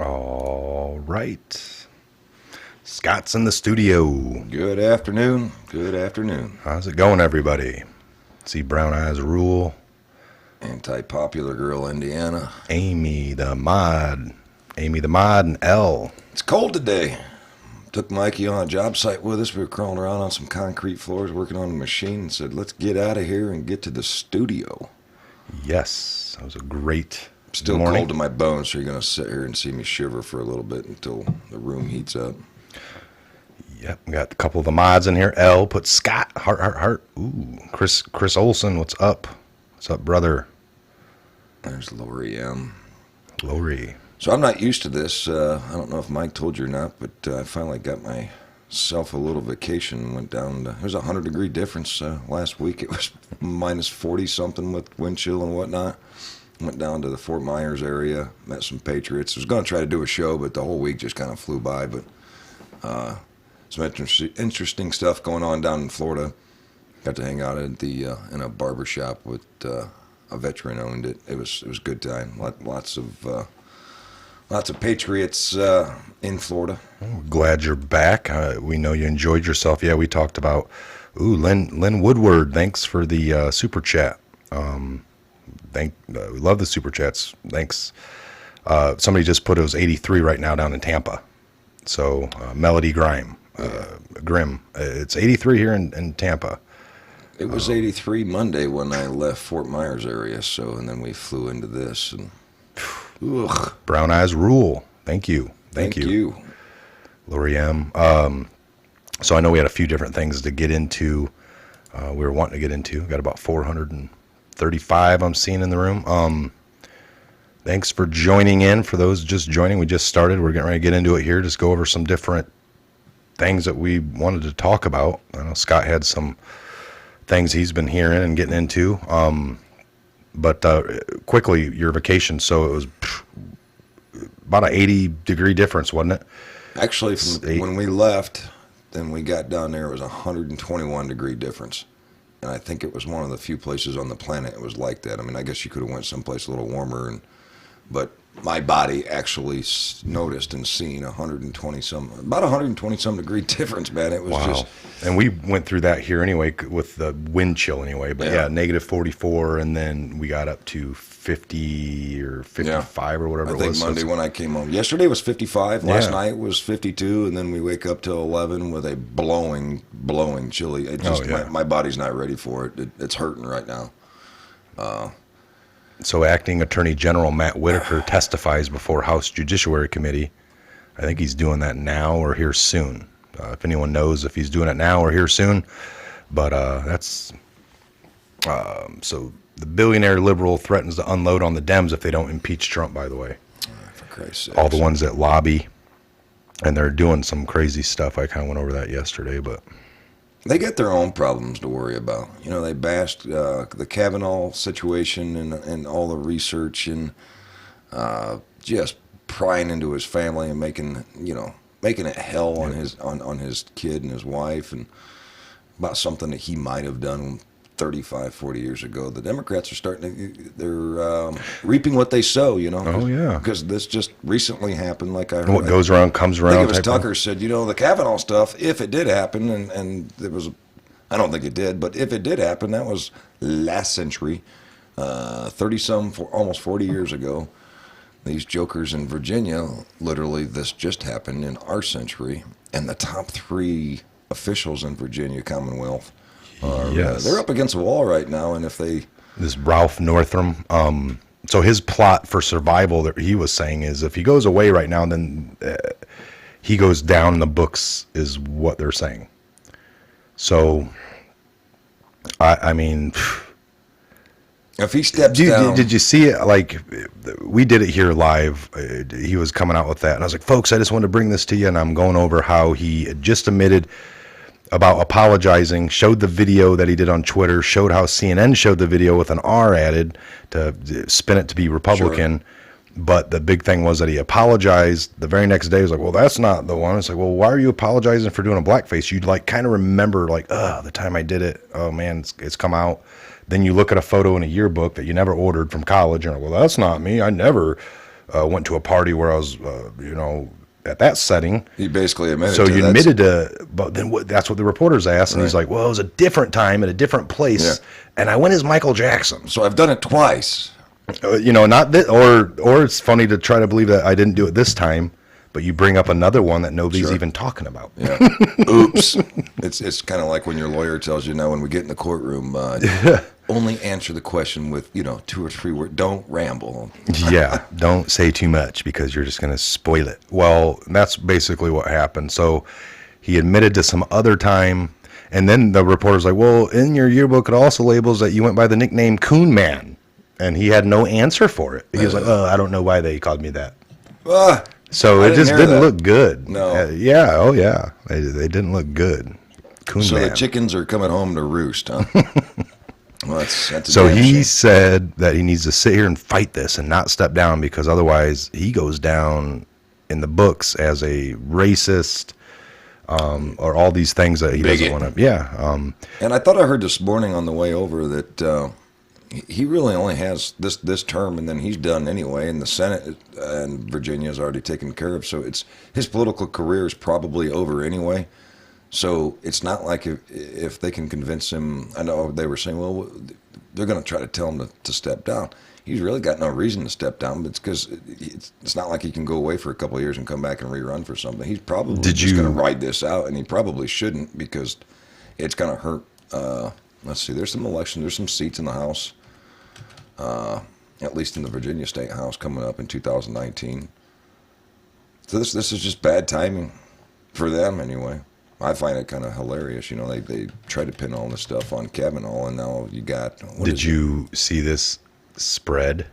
All right. Scott's in the studio. Good afternoon. Good afternoon. How's it going, everybody? See Brown Eyes Rule. Anti-popular girl, Indiana. Amy the Mod, and L. It's cold today. Took Mikey on a job site with us. We were crawling around on some concrete floors working on a machine and said, let's get out of here and get to the studio. Yes, that was a great Still morning. cold to my bones, so you're going to sit here and see me shiver for a little bit until the room heats up. Yep, we got a couple of the mods in here. L put Scott, heart. Ooh, Chris Olson, what's up? What's up, brother? There's Lori M. Lori. So I'm not used to this. I don't know if Mike told you or not, but I finally got myself a little vacation. Went down to, it was a 100-degree difference last week. It was minus 40-something with wind chill and whatnot. Went down to the Fort Myers area, met some Patriots. I was going to try to do a show, but the whole week just kind of flew by. But some interesting stuff going on down in Florida. Got to hang out at the in a barber shop with a veteran owned it. It was a good time. Lots of Patriots in Florida. We're glad you're back. We know you enjoyed yourself. Yeah, we talked about, Lynn Woodward. Thanks for the super chat. We love the super chats. Thanks. Somebody just put it was 83 right now down in Tampa. So Melody Grim. It's 83 here in Tampa. It was 83 Monday when I left Fort Myers area. So and then we flew into this and. Ugh. Brown Eyes Rule. Thank you. Thank you. Lori M. So I know we had a few different things to get into. We were wanting to get into. Got about 435 I'm seeing in the room. Thanks for joining in. For those just joining, we just started. We're getting ready to get into it here. Just go over some different things that we wanted to talk about. I know Scott had some things he's been hearing and getting into. But quickly, your vacation, so it was about an 80-degree difference, wasn't it? Actually, when we left, then we got down there, it was a 121-degree difference. And I think it was one of the few places on the planet it was like that. I mean, I guess you could have went someplace a little warmer, but my body actually noticed and seen about 120-some degree difference, man. It was just... And we went through that here anyway with the wind chill anyway. But yeah, negative 44, and then we got up to 50 or 55 or whatever it was. I think Monday when I came home. Yesterday was 55. Last night was 52, and then we wake up till 11 with a blowing chilly. It just my body's not ready for it. It's hurting right now. So Acting Attorney General Matt Whitaker testifies before House Judiciary Committee. I think he's doing that now or here soon. If anyone knows if he's doing it now or here soon. But that's... So the billionaire liberal threatens to unload on the Dems if they don't impeach Trump, by the way. For Christ's sake. All the ones that lobby. And they're doing some crazy stuff. I kind of went over that yesterday, but... They get their own problems to worry about. You know, they bashed the Kavanaugh situation and all the research and just prying into his family and making it hell on his kid and his wife and about something that he might have done 35, 40 years ago. The Democrats are they're reaping what they sow, you know. Oh, yeah. Because this just recently happened, like I heard. What goes around comes around. I think it was Tucker said, the Kavanaugh stuff, if it did happen, and it was, I don't think it did, but if it did happen, that was last century, 30-some, almost 40 years ago. These jokers in Virginia, literally this just happened in our century, and the top 3 officials in Virginia Commonwealth they're up against the wall right now, and if they... This Ralph Northam, so his plot for survival that he was saying is if he goes away right now, then he goes down in the books is what they're saying. So, I mean... If he steps down... Did you see it? Like, we did it here live. He was coming out with that, and I was like, folks, I just wanted to bring this to you, and I'm going over how he had just admitted about apologizing, showed the video that he did on Twitter, showed how CNN showed the video with an R added to spin it to be Republican. Sure. But the big thing was that he apologized. The very next day, he was like, well, that's not the one. It's like, well, why are you apologizing for doing a blackface? You'd like kind of remember like, the time I did it. Oh, man, it's come out. Then you look at a photo in a yearbook that you never ordered from college, and you're like, well, that's not me. I never went to a party where I was, at that setting. He basically admitted. So to you that. admitted to, but then that's what the reporters asked, and he's like, "Well, it was a different time at a different place, and I went as Michael Jackson." So I've done it twice. Not this, or it's funny to try to believe that I didn't do it this time, but you bring up another one that nobody's even talking about. Yeah. Oops. It's kind of like when your lawyer tells you, now when we get in the courtroom, only answer the question with 2 or 3 words. Don't ramble. Yeah, don't say too much because you're just going to spoil it. Well, that's basically what happened. So he admitted to some other time, and then the reporter's like, "Well, in your yearbook it also labels that you went by the nickname Coon Man," and he had no answer for it. He was like, "Oh, I don't know why they called me that." So it just didn't look good. No. Yeah. Oh, yeah. They didn't look good. Coon So Man. the chickens are coming home to roost, huh? Well, that's a So damn he shame. said that he needs to sit here and fight this and not step down, because otherwise he goes down in the books as a racist, or all these things that he Bigot. doesn't want to. Yeah. And I thought I heard this morning on the way over that he really only has this term, and then he's done anyway. And the Senate and Virginia is already taken care of, so it's his political career is probably over anyway. So it's not like if they can convince him. I know they were saying, well, they're going to try to tell him to step down. He's really got no reason to step down, but it's because it's not like he can go away for a couple of years and come back and rerun for something. He's probably just going to ride this out, and he probably shouldn't, because it's going to hurt. Let's see, there's some seats in the House, at least in the Virginia State House, coming up in 2019. So this is just bad timing for them anyway. I find it kind of hilarious. They try to pin all this stuff on Kavanaugh, and now you got. Did you see this spread?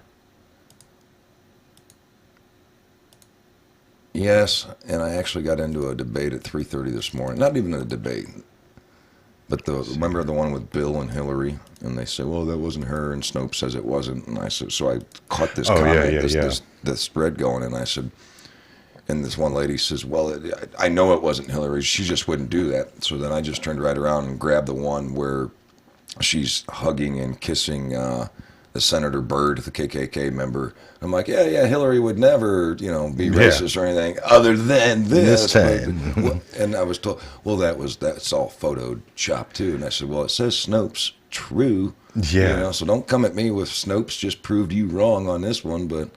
Yes, and I actually got into a debate at 3:30 this morning. Not even a debate, but remember the one with Bill and Hillary, and they said, "Well, that wasn't her," and Snopes says it wasn't, and I said, so I caught this comment, this spread going, and I said. And this one lady says, "Well, I know it wasn't Hillary. She just wouldn't do that." So then I just turned right around and grabbed the one where she's hugging and kissing the Senator Byrd, the KKK member. I'm like, yeah, Hillary would never, be racist or anything other than this. And I was told, well, that's all photoshopped too. And I said, well, it says Snopes, true. Yeah. So don't come at me with Snopes just proved you wrong on this one. But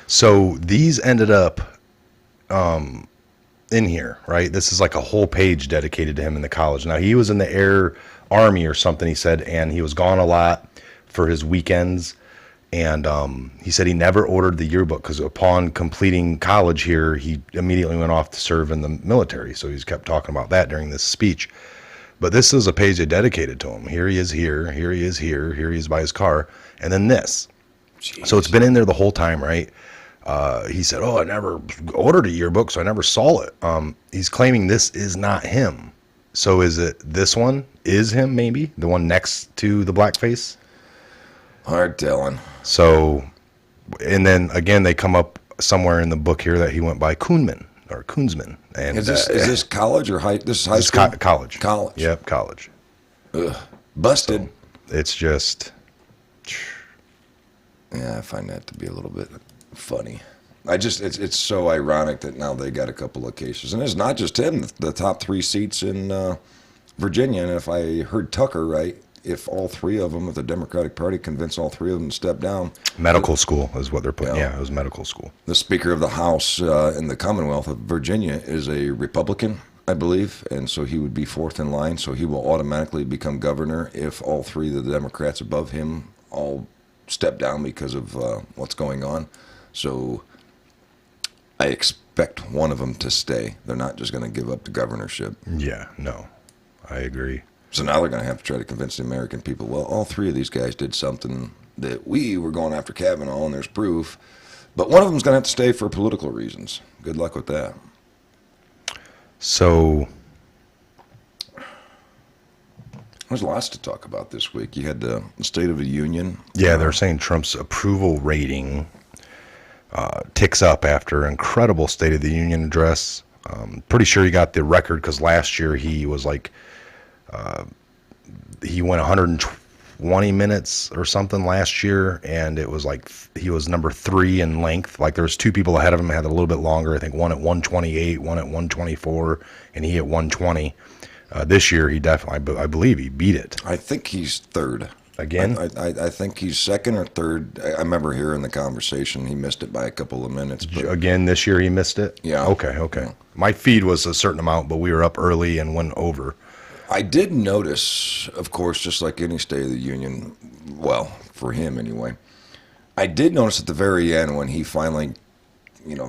so these ended up in here, right? This is like a whole page dedicated to him in the college. Now, he was in the Air Army or something, he said, and he was gone a lot for his weekends. And he said he never ordered the yearbook because upon completing college here, he immediately went off to serve in the military. So he's kept talking about that during this speech. But this is a page they dedicated to him. Here he is here he is here he is by his car, and then this. Jeez. So it's been in there the whole time, right? He said, "Oh, I never ordered a yearbook, so I never saw it." He's claiming this is not him. So is it this one? Is him, maybe? The one next to the blackface? Hard telling. So, and then again, they come up somewhere in the book here that he went by Koonman or Koonsman. And is this college or high? This is high school? College. College. Yep, college. Ugh. Busted. So it's just... Yeah, I find that to be a little bit funny. It's so ironic that now they got a couple of cases, and it's not just him. The top 3 seats in Virginia, and if I heard Tucker right, if all 3 of them, if the Democratic Party convinced all 3 of them to step down, medical school is what they're putting. Yeah, it was medical school. The Speaker of the House in the Commonwealth of Virginia is a Republican, I believe, and so he would be 4th in line. So he will automatically become governor if all 3 of the Democrats above him all step down because of what's going on. So I expect one of them to stay. They're not just going to give up the governorship. Yeah, no, I agree. So now they're going to have to try to convince the American people, well, all 3 of these guys did something that we were going after Kavanaugh, and there's proof. But one of them's going to have to stay for political reasons. Good luck with that. So there's lots to talk about this week. You had the State of the Union. Yeah, they're saying Trump's approval rating ticks up after incredible State of the Union address. Pretty sure he got the record because last year he was like, he went 20 minutes or something last year, and it was like he was number 3 in length. Like there was 2 people ahead of him had a little bit longer. I think one at 128, one at 124, and he at 120. This year, he definitely, I believe he beat it. I think he's third. Again? I think he's second or third. I remember hearing the conversation. He missed it by a couple of minutes. But Again, this year he missed it? Yeah. Okay. Yeah. My feed was a certain amount, but we were up early and went over. I did notice, of course, just like any State of the Union, well, for him anyway, I did notice at the very end when he finally,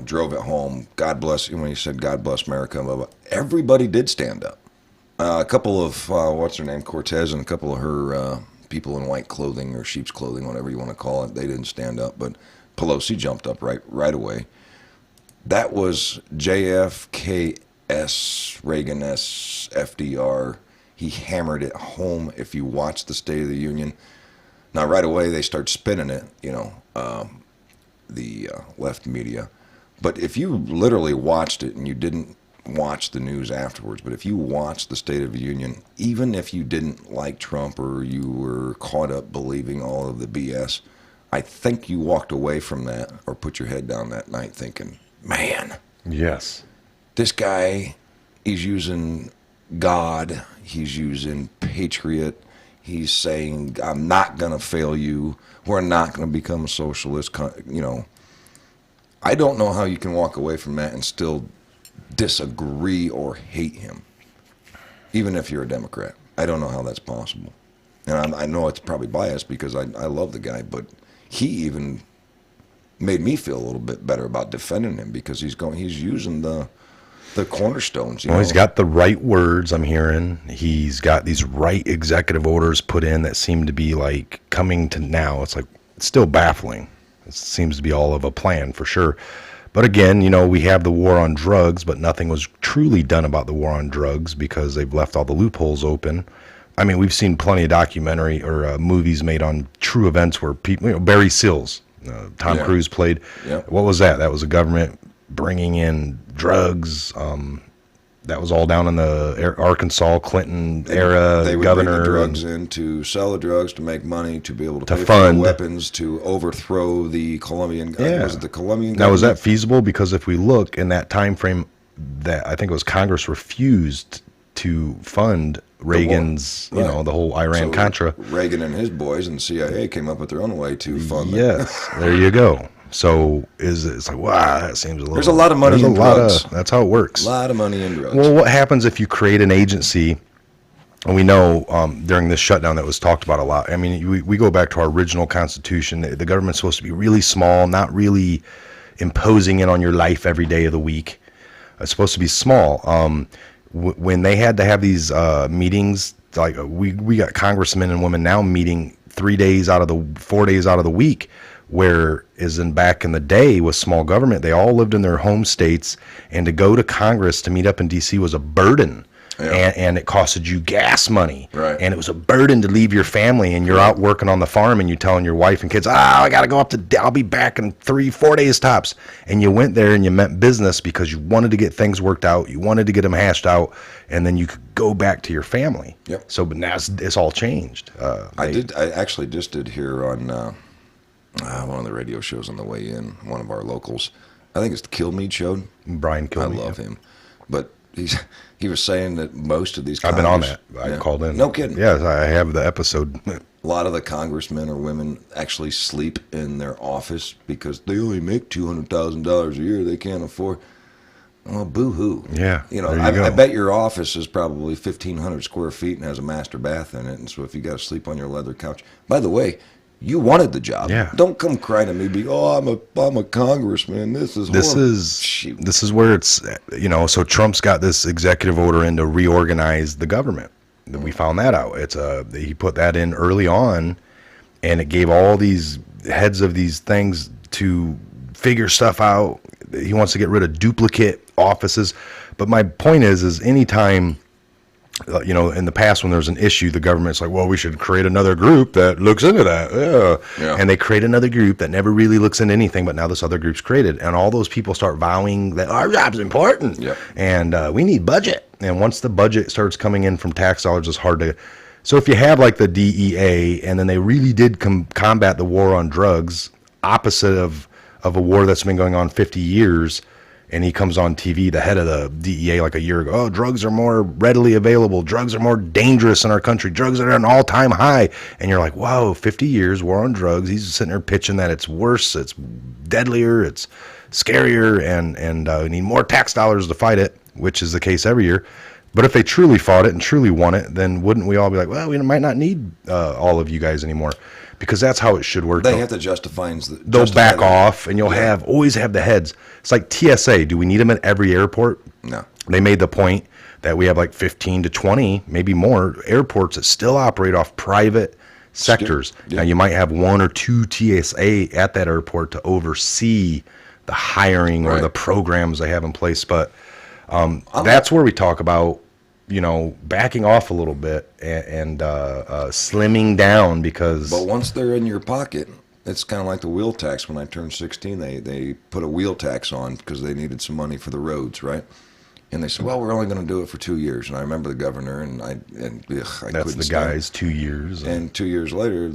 drove it home, God bless, when he said, God bless America, blah, blah, everybody did stand up. A couple of, what's her name, Cortez, and a couple of her people in white clothing or sheep's clothing, whatever you want to call it, they didn't stand up, but Pelosi jumped up right away. That was JFK-S, Reagan-S, FDR. He hammered it home if you watch the State of the Union. Now, right away, they start spinning it, the left media. But if you literally watched it and you didn't watch the news afterwards, but if you watched the State of the Union, even if you didn't like Trump or you were caught up believing all of the BS, I think you walked away from that or put your head down that night thinking, man, Yes. this guy, he's using God, he's using Patriot, he's saying, I'm not going to fail you, we're not going to become a socialist, I don't know how you can walk away from that and still disagree or hate him, even if you're a Democrat. I don't know how that's possible. And I know it's probably biased because I love the guy, but he even made me feel a little bit better about defending him because he's using the cornerstones. Well, he's got the right words, I'm hearing. He's got these right executive orders put in that seem to be like coming to now. It's like, it's still baffling. It seems to be all of a plan for sure. But again, we have the war on drugs, but nothing was truly done about the war on drugs because they've left all the loopholes open. I mean, we've seen plenty of documentary or movies made on true events where people, Barry Seals, Tom Cruise played. Yeah. What was that? That was the government bringing in drugs. That was all down in the Arkansas Clinton era. They would governor bring the drugs in to sell the drugs to make money to be able to pay fund for the weapons to overthrow the Colombian. Yeah. Was it the Colombian? Now, was that government? feasible? Because if we look in that time frame, that I think it was Congress refused to fund Reagan's, Right. the whole Iran-Contra. Reagan and his boys and CIA came up with their own way to fund. Yes, there you go. So it's like, wow, that seems a little. There's a lot of money there's in a lot drugs. That's how it works. A lot of money in drugs. Well, what happens if you create an agency? And we know during this shutdown that was talked about a lot. I mean, we go back to our original Constitution. The government's supposed to be really small, not really imposing in on your life every day of the week. It's supposed to be small. When they had to have these meetings, like we got congressmen and women now meeting 3 days out of the 4 days out of the week. Where is in back in the day with small government, they all lived in their home states, and to go to Congress to meet up in D.C. was a burden, and it costed you gas money, Right. and it was a burden to leave your family, and you're out working on the farm, and you're telling your wife and kids, I got to go I'll be back in 3-4 days tops, and you went there and you meant business because you wanted to get things worked out, you wanted to get them hashed out, and then you could go back to your family. Yep. So, but now it's all changed. I actually just did hear on one of the radio shows on the way in, one of our locals. I think it's the Kilmeade show. Brian Kilmeade. I love him. But he was saying that most of these I've been on Congress- that. I called in. No kidding. Yes, I have the episode. A lot of the congressmen or women actually sleep in their office because they only make $200,000 a year. They can't afford. Well, boo-hoo. Yeah, there you I go. bet your office is probably 1,500 square feet and has a master bath in it. And so if you got to sleep on your leather couch. By the way, you wanted the job. Yeah. Don't come crying to me. I'm a congressman. This is horrible. Shoot. This is where it's, so Trump's got this executive order in to reorganize the government. We found that out. He put that in early on, and it gave all these heads of these things to figure stuff out. He wants to get rid of duplicate offices. But my point is anytime, in the past when there's an issue, the government's like, well, we should create another group that looks into that. Yeah. And they create another group that never really looks into anything, but now this other group's created. And all those people start vowing that our job's important. Yep. And we need budget. And once the budget starts coming in from tax dollars, it's hard to So if you have like the DEA, and then they really did combat the war on drugs, opposite of a war that's been going on 50 years, and he comes on TV, the head of the DEA, like a year ago, oh, drugs are more readily available, drugs are more dangerous in our country, drugs are at an all-time high, and you're like, whoa, 50 years, war on drugs. He's sitting there pitching that it's worse, it's deadlier, it's scarier, and we need more tax dollars to fight it, which is the case every year. But if they truly fought it and truly won it, then wouldn't we all be like, well, we might not need all of you guys anymore? Because that's how it should work. They have to justify. They'll back off, and you'll always have the heads. It's like TSA. Do we need them at every airport? No. They made the point that we have like 15 to 20, maybe more, airports that still operate off private sectors. Yeah. Now, you might have 1 or 2 TSA at that airport to oversee the hiring or the programs they have in place. But that's where we talk about, backing off a little bit and slimming down, because... But once they're in your pocket, it's kind of like the wheel tax. When I turned 16, they put a wheel tax on because they needed some money for the roads, right? And they said, well, we're only going to do it for 2 years. And I remember the governor, and I that's the guy's 2 years. And 2 years later,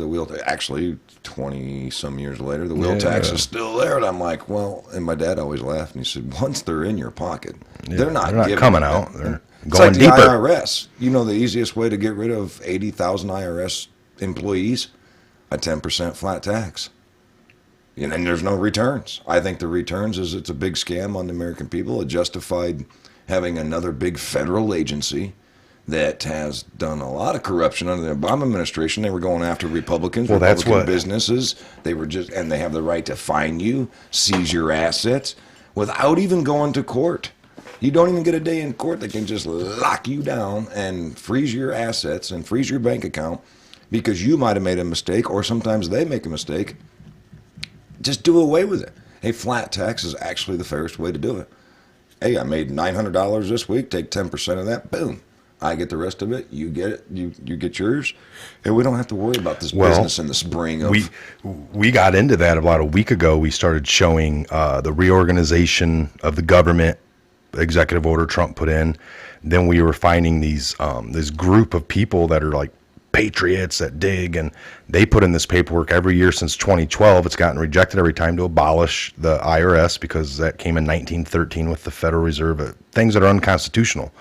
actually 20-some years later, the wheel tax is still there. And I'm like, well, and my dad always laughed, and he said, once they're in your pocket, they're not coming out. They're it's going like deeper. The IRS. The easiest way to get rid of 80,000 IRS employees? A 10% flat tax. And there's no returns. I think the returns it's a big scam on the American people. It justified having another big federal agency that has done a lot of corruption under the Obama administration. They were going after Republican businesses. They were and they have the right to fine you, seize your assets, without even going to court. You don't even get a day in court. They can just lock you down and freeze your assets and freeze your bank account because you might have made a mistake, or sometimes they make a mistake. Just do away with it. A flat tax is actually the fairest way to do it. Hey, I made $900 this week. Take 10% of that. Boom. I get the rest of it. You get it. You get yours. And we don't have to worry about this business in the spring. We got into that about a week ago. We started showing the reorganization of the government, executive order Trump put in. Then we were finding this group of people that are like patriots that dig, and they put in this paperwork every year since 2012. It's gotten rejected every time to abolish the IRS because that came in 1913 with the Federal Reserve, things that are unconstitutional.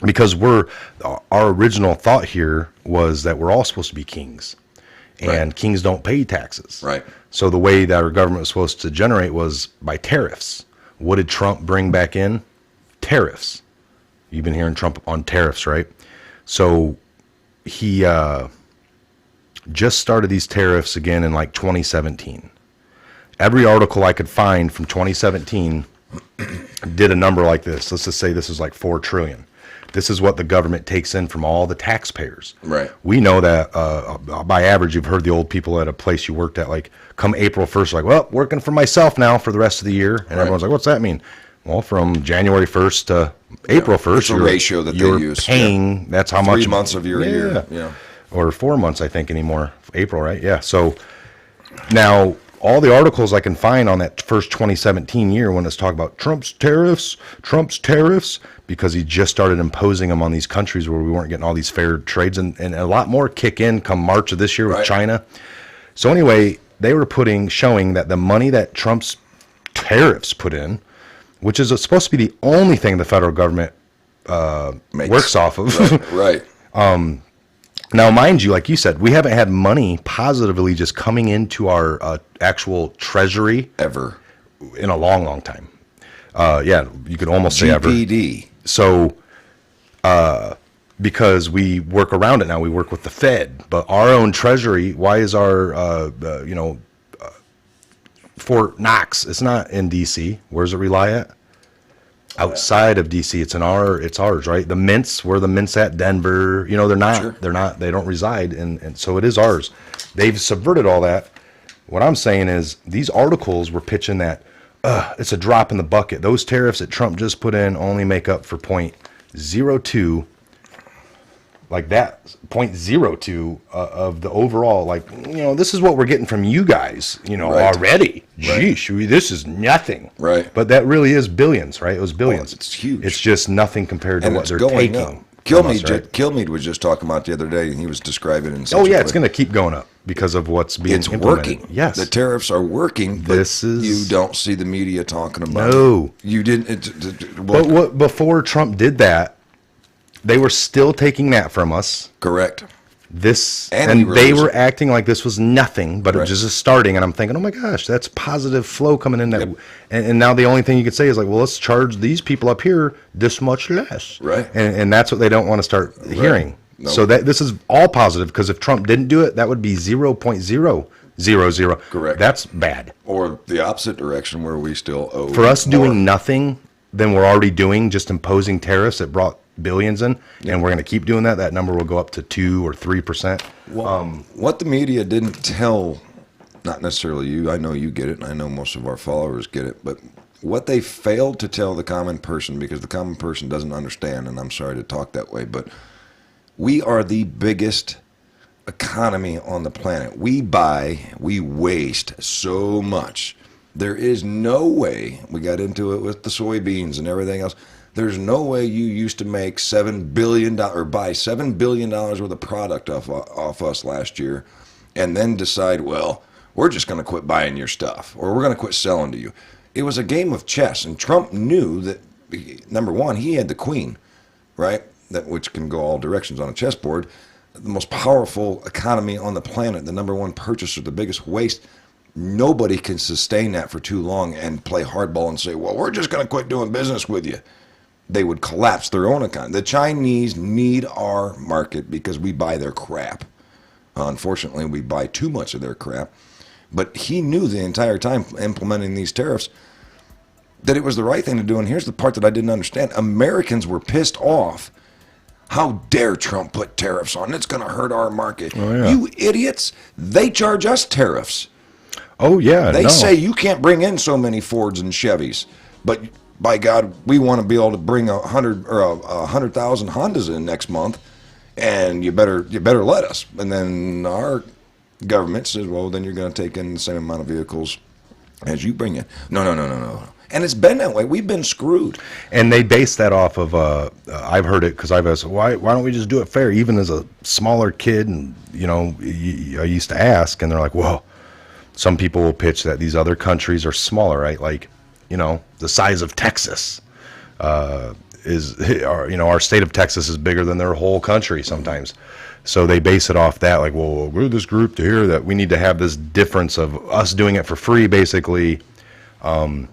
Because our original thought here was that we're all supposed to be kings, and kings don't pay taxes. Right. So the way that our government was supposed to generate was by tariffs. What did Trump bring back in? Tariffs. You've been hearing Trump on tariffs, right? So he just started these tariffs again in like 2017. Every article I could find from 2017 did a number like this. Let's just say this is like $4 trillion. This is what the government takes in from all the taxpayers. Right. We know that by average, you've heard the old people at a place you worked at, like, come April 1st, like, well, working for myself now for the rest of the year. And everyone's like, what's that mean? Well, from January 1st to April 1st, it's a ratio that they use. Paying, that's how much. 3 months of your year. Yeah. Or 4 months, I think, anymore. April, right? Yeah. So now all the articles I can find on that first 2017 year when it's talking about Trump's tariffs, because he just started imposing them on these countries where we weren't getting all these fair trades, and a lot more kick in come March of this year with China. So anyway, they were showing that the money that Trump's tariffs put in, which is supposed to be the only thing the federal government works off of. Right. Now, mind you, like you said, we haven't had money positively just coming into our actual treasury ever in a long, long time. Yeah, you could almost say ever. GPD. So, because we work around it now, we work with the Fed, but our own treasury. Why is our Fort Knox? It's not in D.C. Where does it rely at? Outside of DC, it's ours, right? The mints, where the mints at? Denver, they're not, Sure. they don't reside, and so it is ours. They've subverted all that. What I'm saying is these articles were pitching that it's a drop in the bucket. Those tariffs that Trump just put in only make up for 0.02, like that 0.02 of the overall. Like, this is what we're getting from you guys, already. Jeesh, this is nothing. Right. But that really is billions, right? It was billions. It's huge. It's just nothing compared to what they're taking. from us, right? Kilmeade was just talking about the other day, and he was describing it in such Oh a yeah, way. it's going to keep going up because of what's being It's implemented. working. Yes, The tariffs are working, but This is- you don't see the media talking about No. it. You didn't. but what before Trump did that, they were still taking that from us. Correct. This And and we were they were losing. acting like this was nothing, but it Right. was just starting. And I'm thinking, oh my gosh, that's positive flow coming in. That, and now the only thing you could say is like, well, let's charge these people up here this much less, Right. And that's what they don't want to start hearing. No. So that this is all positive because if Trump didn't do it, that would be 0.000. Correct. That's bad. Or the opposite direction, where we still owe. For us more. doing nothing than we're already doing, just imposing tariffs that brought billions in, and we're going to keep doing that. That number will go up to 2 or 3%. What the media didn't tell, not necessarily you, I know you get it, and I know most of our followers get it, but what they failed to tell the common person, because the common person doesn't understand, and I'm sorry to talk that way, but we are the biggest economy on the planet. We waste so much. There is no way, we got into it with the soybeans and everything else, there's no way you used to make $7 billion or buy $7 billion worth of product off us last year and then decide, well, we're just going to quit buying your stuff or we're going to quit selling to you. It was a game of chess, and Trump knew that, number one, he had the queen, right, which can go all directions on a chessboard, the most powerful economy on the planet, the number one purchaser, the biggest waste. Nobody can sustain that for too long and play hardball and say, well, we're just going to quit doing business with you. They would collapse their own economy. The Chinese need our market because we buy their crap. Unfortunately, we buy too much of their crap. But he knew the entire time implementing these tariffs that it was the right thing to do. And here's the part that I didn't understand. Americans were pissed off. How dare Trump put tariffs on? It's going to hurt our market. Oh, yeah. You idiots. They charge us tariffs. Oh yeah, They no. say you can't bring in so many Fords and Chevys, but by God, we want to be able to bring 100,000 Hondas in next month, and you better let us. And then our government says, well, then you're going to take in the same amount of vehicles as you bring in. No. And it's been that way. We've been screwed. And they base that off of I've heard it because I've asked, why don't we just do it fair? Even as a smaller kid, and I used to ask, and they're like, well, some people will pitch that these other countries are smaller, right? Like, the size of Texas our state of Texas is bigger than their whole country sometimes. So they base it off that, like, well, we're this group to here that we need to have this difference of us doing it for free, basically. Well,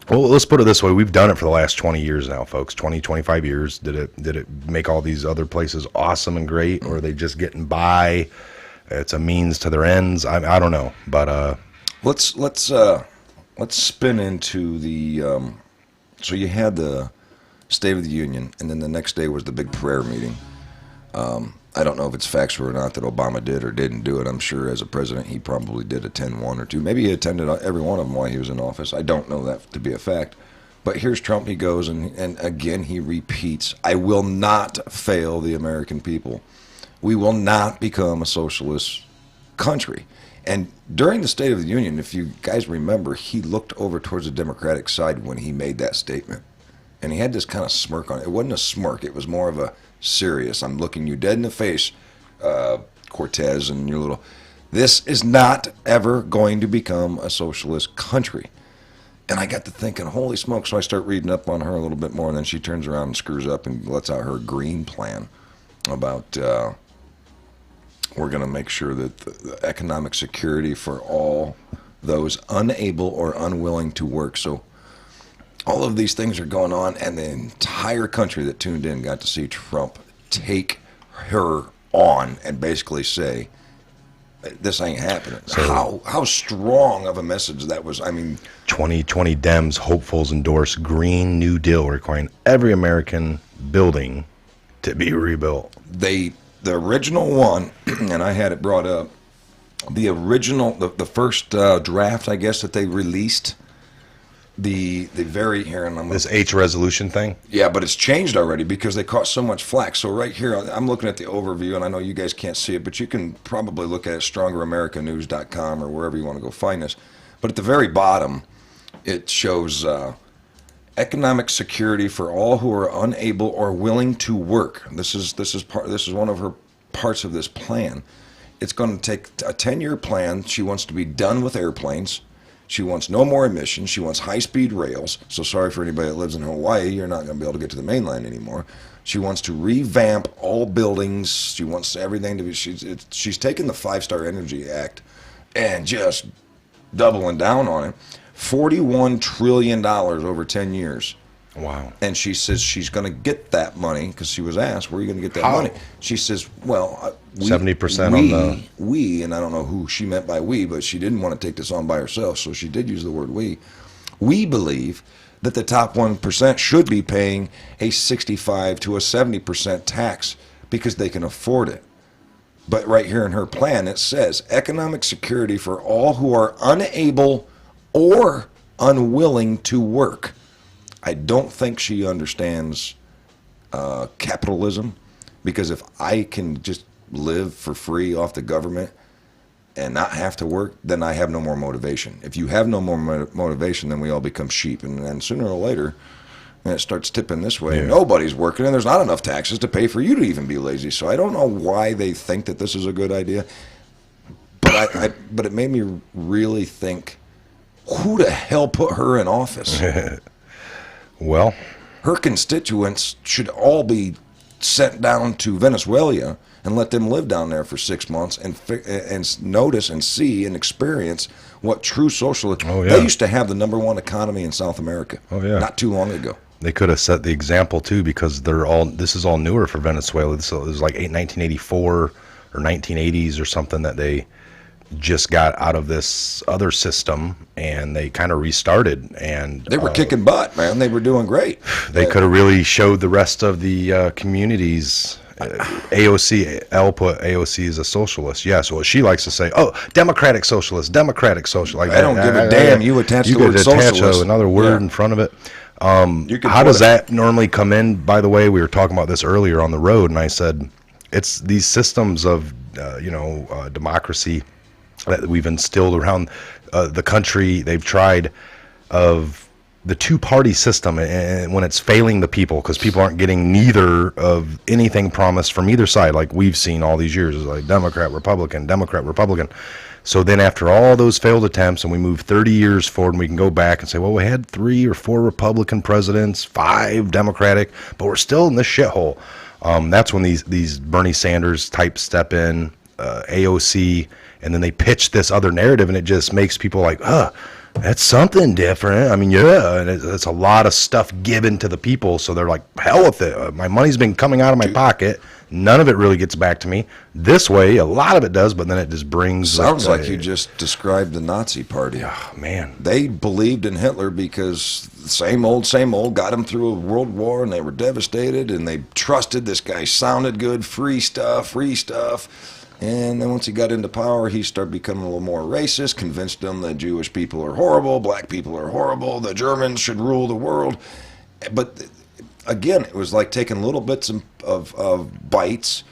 let's put it this way. We've done it for the last 20 years now, folks. 25 years. Did it make all these other places awesome and great, or are they just getting by? It's a means to their ends. I don't know, but Let's spin into the. So you had the State of the Union, and then the next day was the big prayer meeting. I don't know if it's factual or not that Obama did or didn't do it. I'm sure as a president he probably did attend one or two. Maybe he attended every one of them while he was in office. I don't know that to be a fact. But here's Trump. He goes and again he repeats, I will not fail the American people. We will not become a socialist country. And during the State of the Union, if you guys remember, he looked over towards the Democratic side when he made that statement. And he had this kind of smirk on it. It wasn't a smirk. It was more of a serious, I'm looking you dead in the face, Cortez, and your little... This is not ever going to become a socialist country. And I got to thinking, holy smoke. So I start reading up on her a little bit more, and then she turns around and screws up and lets out her green plan about... we're going to make sure that the economic security for all those unable or unwilling to work. So all of these things are going on, and the entire country that tuned in got to see Trump take her on and basically say, this ain't happening. So how strong of a message that was. I mean, 2020 Dems hopefuls endorse Green New Deal requiring every American building to be rebuilt. The original one, and I had it brought up, the original, the first draft, I guess, that they released, the very, here, and I'm This H resolution thing? yeah, but it's changed already because they caught so much flack. So right here, I'm looking at the overview, and I know you guys can't see it, but you can probably look at it, StrongerAmericaNews.com or wherever you want to go find this. But at the very bottom, it shows economic security for all who are unable or willing to work. This is one of her parts of this plan. It's going to take a 10-year plan. She wants to be done with airplanes. She wants no more emissions. She wants high-speed rails. So sorry for anybody that lives in Hawaii, you're not going to be able to get to the mainland anymore. She wants to revamp all buildings. She wants everything to be. She's taken the 5-Star Energy Act and just doubling down on it. $41 trillion over 10 years. Wow. And she says she's going to get that money because she was asked, where are you going to get that How? money? She says, well, 70% on the... We, and I don't know who she meant by we, but she didn't want to take this on by herself, so she did use the word we believe that the top 1% should be paying a 65 to a 70% tax because they can afford it. But right here in her plan, it says economic security for all who are unable or unwilling to work. I don't think she understands capitalism, because if I can just live for free off the government and not have to work, then I have no more motivation. If you have no more motivation, then we all become sheep, and then sooner or later, and it starts tipping this way. Yeah. Nobody's working, and there's not enough taxes to pay for you to even be lazy. So I don't know why they think that this is a good idea, but but it made me really think, who the hell put her in office? Well, Her constituents should all be sent down to Venezuela and let them live down there for 6 months and notice and see and experience what true socialism. Oh, yeah. They used to have the #1 economy in South America. Oh, yeah. Not too long ago. they could have set the example too, because this is all newer for Venezuela. So it was like 1984 or 1980s or something that they just got out of this other system, and they kind of restarted, and They were kicking butt, man. They were doing great. they could have really showed the rest of the communities. AOC, Elle put AOC as a socialist. Yes, well, she likes to say, "Oh, democratic socialist, democratic socialist." Like I don't give a damn. You attach the word could attach socialist. another word Yeah. in front of it. You can How put does it- that normally come in? By the way, we were talking about this earlier on the road, and I said it's these systems of democracy that we've instilled around the country. They've tried of the two-party system, and when it's failing the people, because people aren't getting neither of anything promised from either side, like we've seen all these years, is like Democrat, Republican, Democrat, Republican. So then after all those failed attempts, and we move 30 years forward, and we can go back and say, well, we had 3 or 4 Republican presidents, 5 Democratic, but we're still in this shithole. That's when these Bernie Sanders types step in, AOC, and then they pitch this other narrative, and it just makes people like, that's something different. I mean, yeah, and it's a lot of stuff given to the people, so they're like, hell with it. My money's been coming out of my pocket. None of it really gets back to me. This way, a lot of it does, but then it just brings... Sounds like you just described the Nazi Party. Oh, man. They believed in Hitler because same old, got them through a world war, and they were devastated, and they trusted this guy sounded good, free stuff. And then once he got into power, he started becoming a little more racist, convinced them that Jewish people are horrible, black people are horrible, the Germans should rule the world. But again, it was like taking little bits of bites,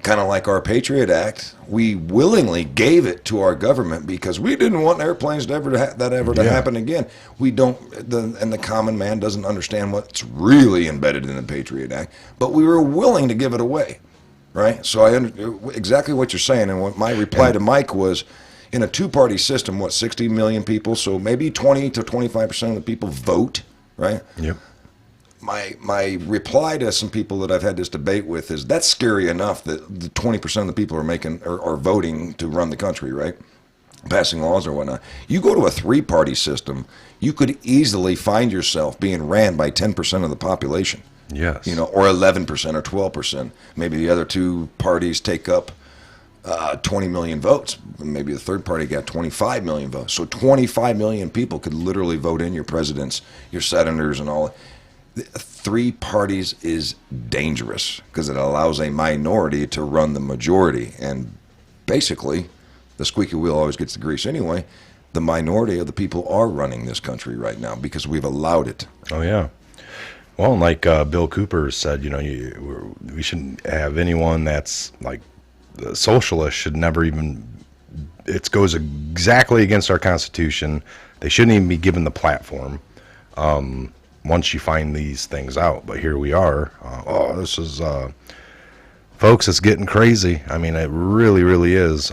kind of like our Patriot Act. We willingly gave it to our government because we didn't want airplanes to ever to happen again. We don't, and the common man doesn't understand what's really embedded in the Patriot Act, but we were willing to give it away. Right, so I exactly what you're saying, and what my reply to Mike was, in a two-party system, 60 million people, so maybe 20 to 25% of the people vote, right? Yep. My reply to some people that I've had this debate with is, that's scary enough that the 20% of the people are voting to run the country, right? Passing laws or whatnot. You go to a three-party system, you could easily find yourself being ran by 10% of the population. Yes. Or 11% or 12%. Maybe the other two parties take up 20 million votes. Maybe the third party got 25 million votes. So 25 million people could literally vote in your presidents, your senators, and all. 3 parties is dangerous because it allows a minority to run the majority. And basically, the squeaky wheel always gets the grease anyway. The minority of the people are running this country right now because we've allowed it. Oh, yeah. Well, and like Bill Cooper said, we shouldn't have anyone that's like the socialist should never even. It goes exactly against our Constitution. They shouldn't even be given the platform. once you find these things out. But here we are. This is, folks, it's getting crazy. I mean, it really, really is.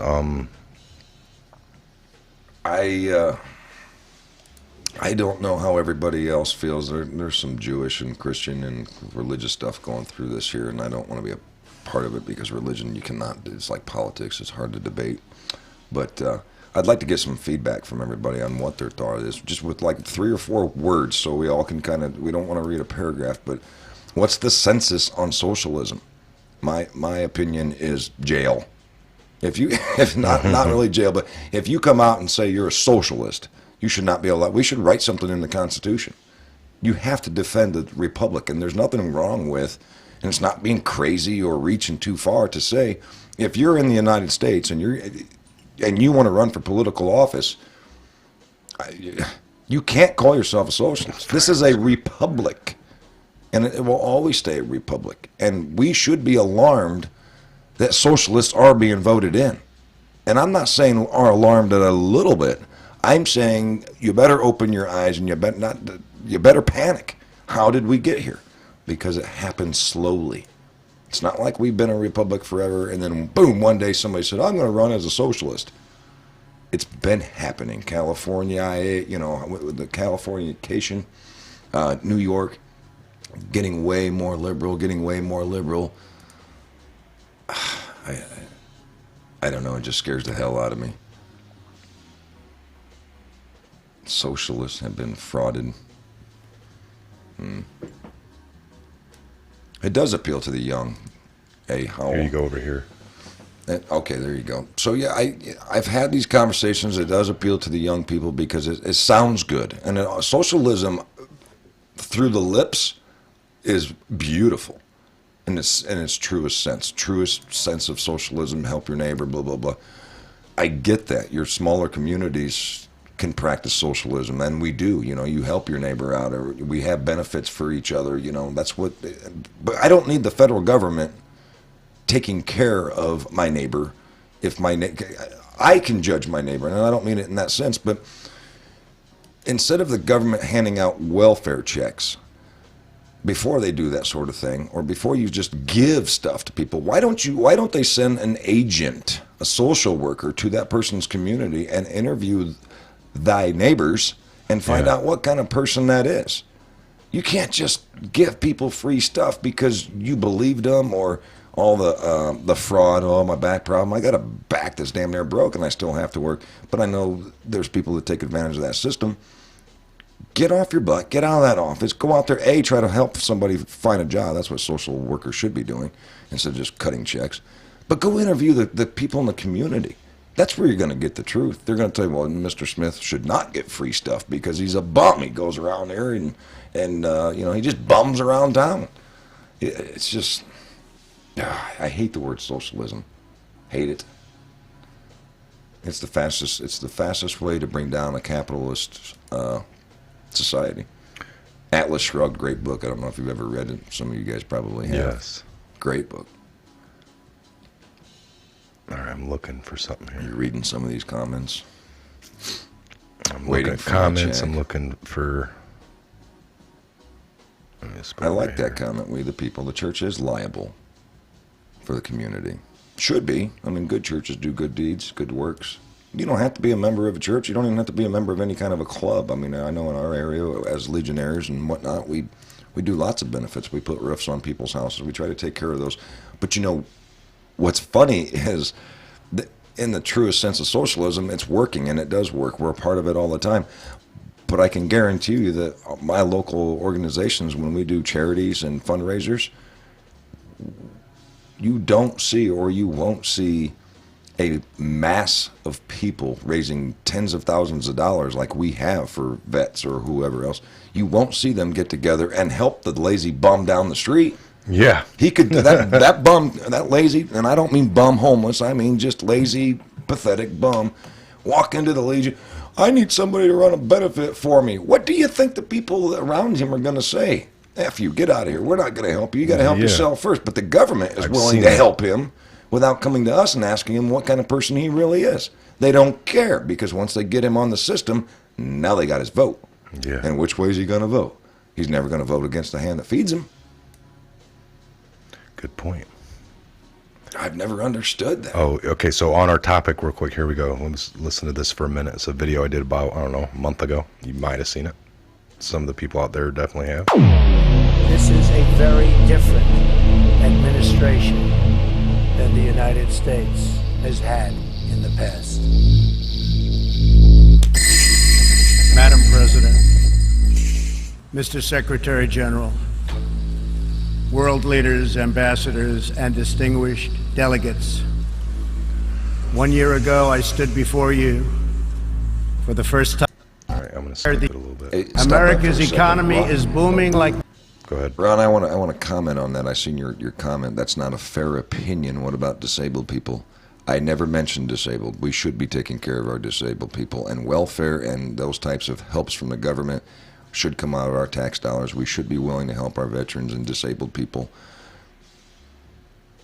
I don't know how everybody else feels. There's some Jewish and Christian and religious stuff going through this here, and I don't want to be a part of it because religion, you cannot, it's like politics, it's hard to debate. But I'd like to get some feedback from everybody on what their thought is, just with like 3 or 4 words so we all can kind of, we don't want to read a paragraph, but what's the census on socialism? My opinion is jail. If not really jail, but if you come out and say you're a socialist, you should not be allowed. We should write something in the Constitution. You have to defend the republic, and there's nothing wrong with, and it's not being crazy or reaching too far to say, if you're in the United States and you want to run for political office, you can't call yourself a socialist. This is a republic, and it will always stay a republic. And we should be alarmed that socialists are being voted in. And I'm not saying are alarmed at a little bit. I'm saying you better open your eyes and you better panic. How did we get here? Because it happened slowly. It's not like we've been a republic forever and then boom, one day somebody said, I'm going to run as a socialist. It's been happening. California, with the Californication, New York, getting way more liberal. I don't know, it just scares the hell out of me. Socialists have been frauded. It does appeal to the young. Hey, Here you go over here. Okay, there you go. So yeah, I've had these conversations. It does appeal to the young people because it sounds good. And socialism, through the lips, is beautiful. In its truest sense of socialism, help your neighbor, blah, blah, blah. I get that. Your smaller communities can practice socialism, and we do. You help your neighbor out, or we have benefits for each other. That's what. But I don't need the federal government taking care of my neighbor. I can judge my neighbor, and I don't mean it in that sense, but instead of the government handing out welfare checks before they do that sort of thing, or before you just give stuff to people, why don't they send an agent, a social worker, to that person's community and interview thy neighbors and find out what kind of person that is? You can't just give people free stuff because you believed them, or all the fraud. Oh, my back problem. I got a back that's damn near broke and I still have to work. But I know there's people that take advantage of that system. Get off your butt. Get out of that office. Go out there. Try to help somebody find a job. That's what social workers should be doing instead of just cutting checks. But go interview the people in the community. That's where you're going to get the truth. They're going to tell you, well, Mr. Smith should not get free stuff because he's a bum. He goes around there and he just bums around town. It's just, I hate the word socialism. Hate it. It's the fastest way to bring down a capitalist society. Atlas Shrugged, great book. I don't know if you've ever read it. Some of you guys probably have. Yes. Great book. All right, I'm looking for something here. You're reading some of these comments. I'm waiting for comments. I'm looking for. I like that comment. We the people. The church is liable for the community. Should be. I mean, good churches do good deeds, good works. You don't have to be a member of a church. You don't even have to be a member of any kind of a club. I mean, I know in our area, as Legionnaires and whatnot, we do lots of benefits. We put roofs on people's houses. We try to take care of those. But what's funny is that in the truest sense of socialism, it's working, and it does work. We're a part of it all the time. But I can guarantee you that my local organizations, when we do charities and fundraisers, you don't see, or you won't see, a mass of people raising tens of thousands of dollars like we have for vets or whoever else. You won't see them get together and help the lazy bum down the street. Yeah. He could, that bum, that lazy, and I don't mean bum homeless, I mean just lazy, pathetic bum, walk into the Legion. I need somebody to run a benefit for me. What do you think the people around him are going to say? F you, get out of here. We're not going to help you. You got to help yourself first. But the government is willing to help him without coming to us and asking him what kind of person he really is. They don't care, because once they get him on the system, now they got his vote. Yeah. And which way is he going to vote? he's never going to vote against the hand that feeds him. Good point. I've never understood that. Oh, okay. So on our topic, real quick, here we go. Let's listen to this for a minute. It's a video I did about, I don't know, a month ago. You might have seen it. Some of the people out there definitely have. This is a very different administration than the United States has had in the past. Madam President, Mr. Secretary General, world leaders, ambassadors, and distinguished delegates. 1 year ago, I stood before you for the first time. All right, I'm going to skip it a little bit. Hey, stop that for America's a second, economy Ron. is booming like... Go ahead. Ron, I want to comment on that. I seen your comment. That's not a fair opinion. What about disabled people? I never mentioned disabled. We should be taking care of our disabled people, and welfare and those types of helps from the government should come out of our tax dollars. We should be willing to help our veterans and disabled people.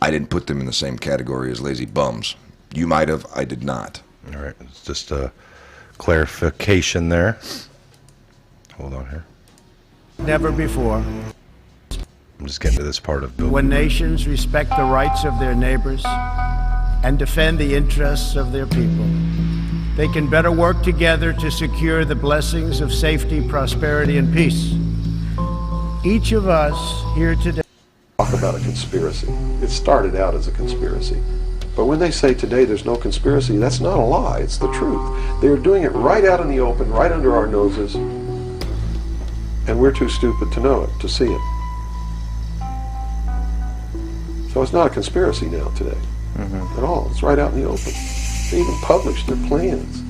I didn't put them in the same category as lazy bums. You might have. I did not. All right. It's just a clarification there. Hold on here. never before. I'm just getting to this part of Bill. When nations respect the rights of their neighbors and defend the interests of their people, they can better work together to secure the blessings of safety, prosperity, and peace. Each of us here today talk about a conspiracy. It started out as a conspiracy. But when they say today there's no conspiracy, that's not a lie, it's the truth. They are doing it right out in the open, right under our noses, and we're too stupid to know it, to see it. So it's not a conspiracy now today, at all. It's right out in the open. They even published their plans.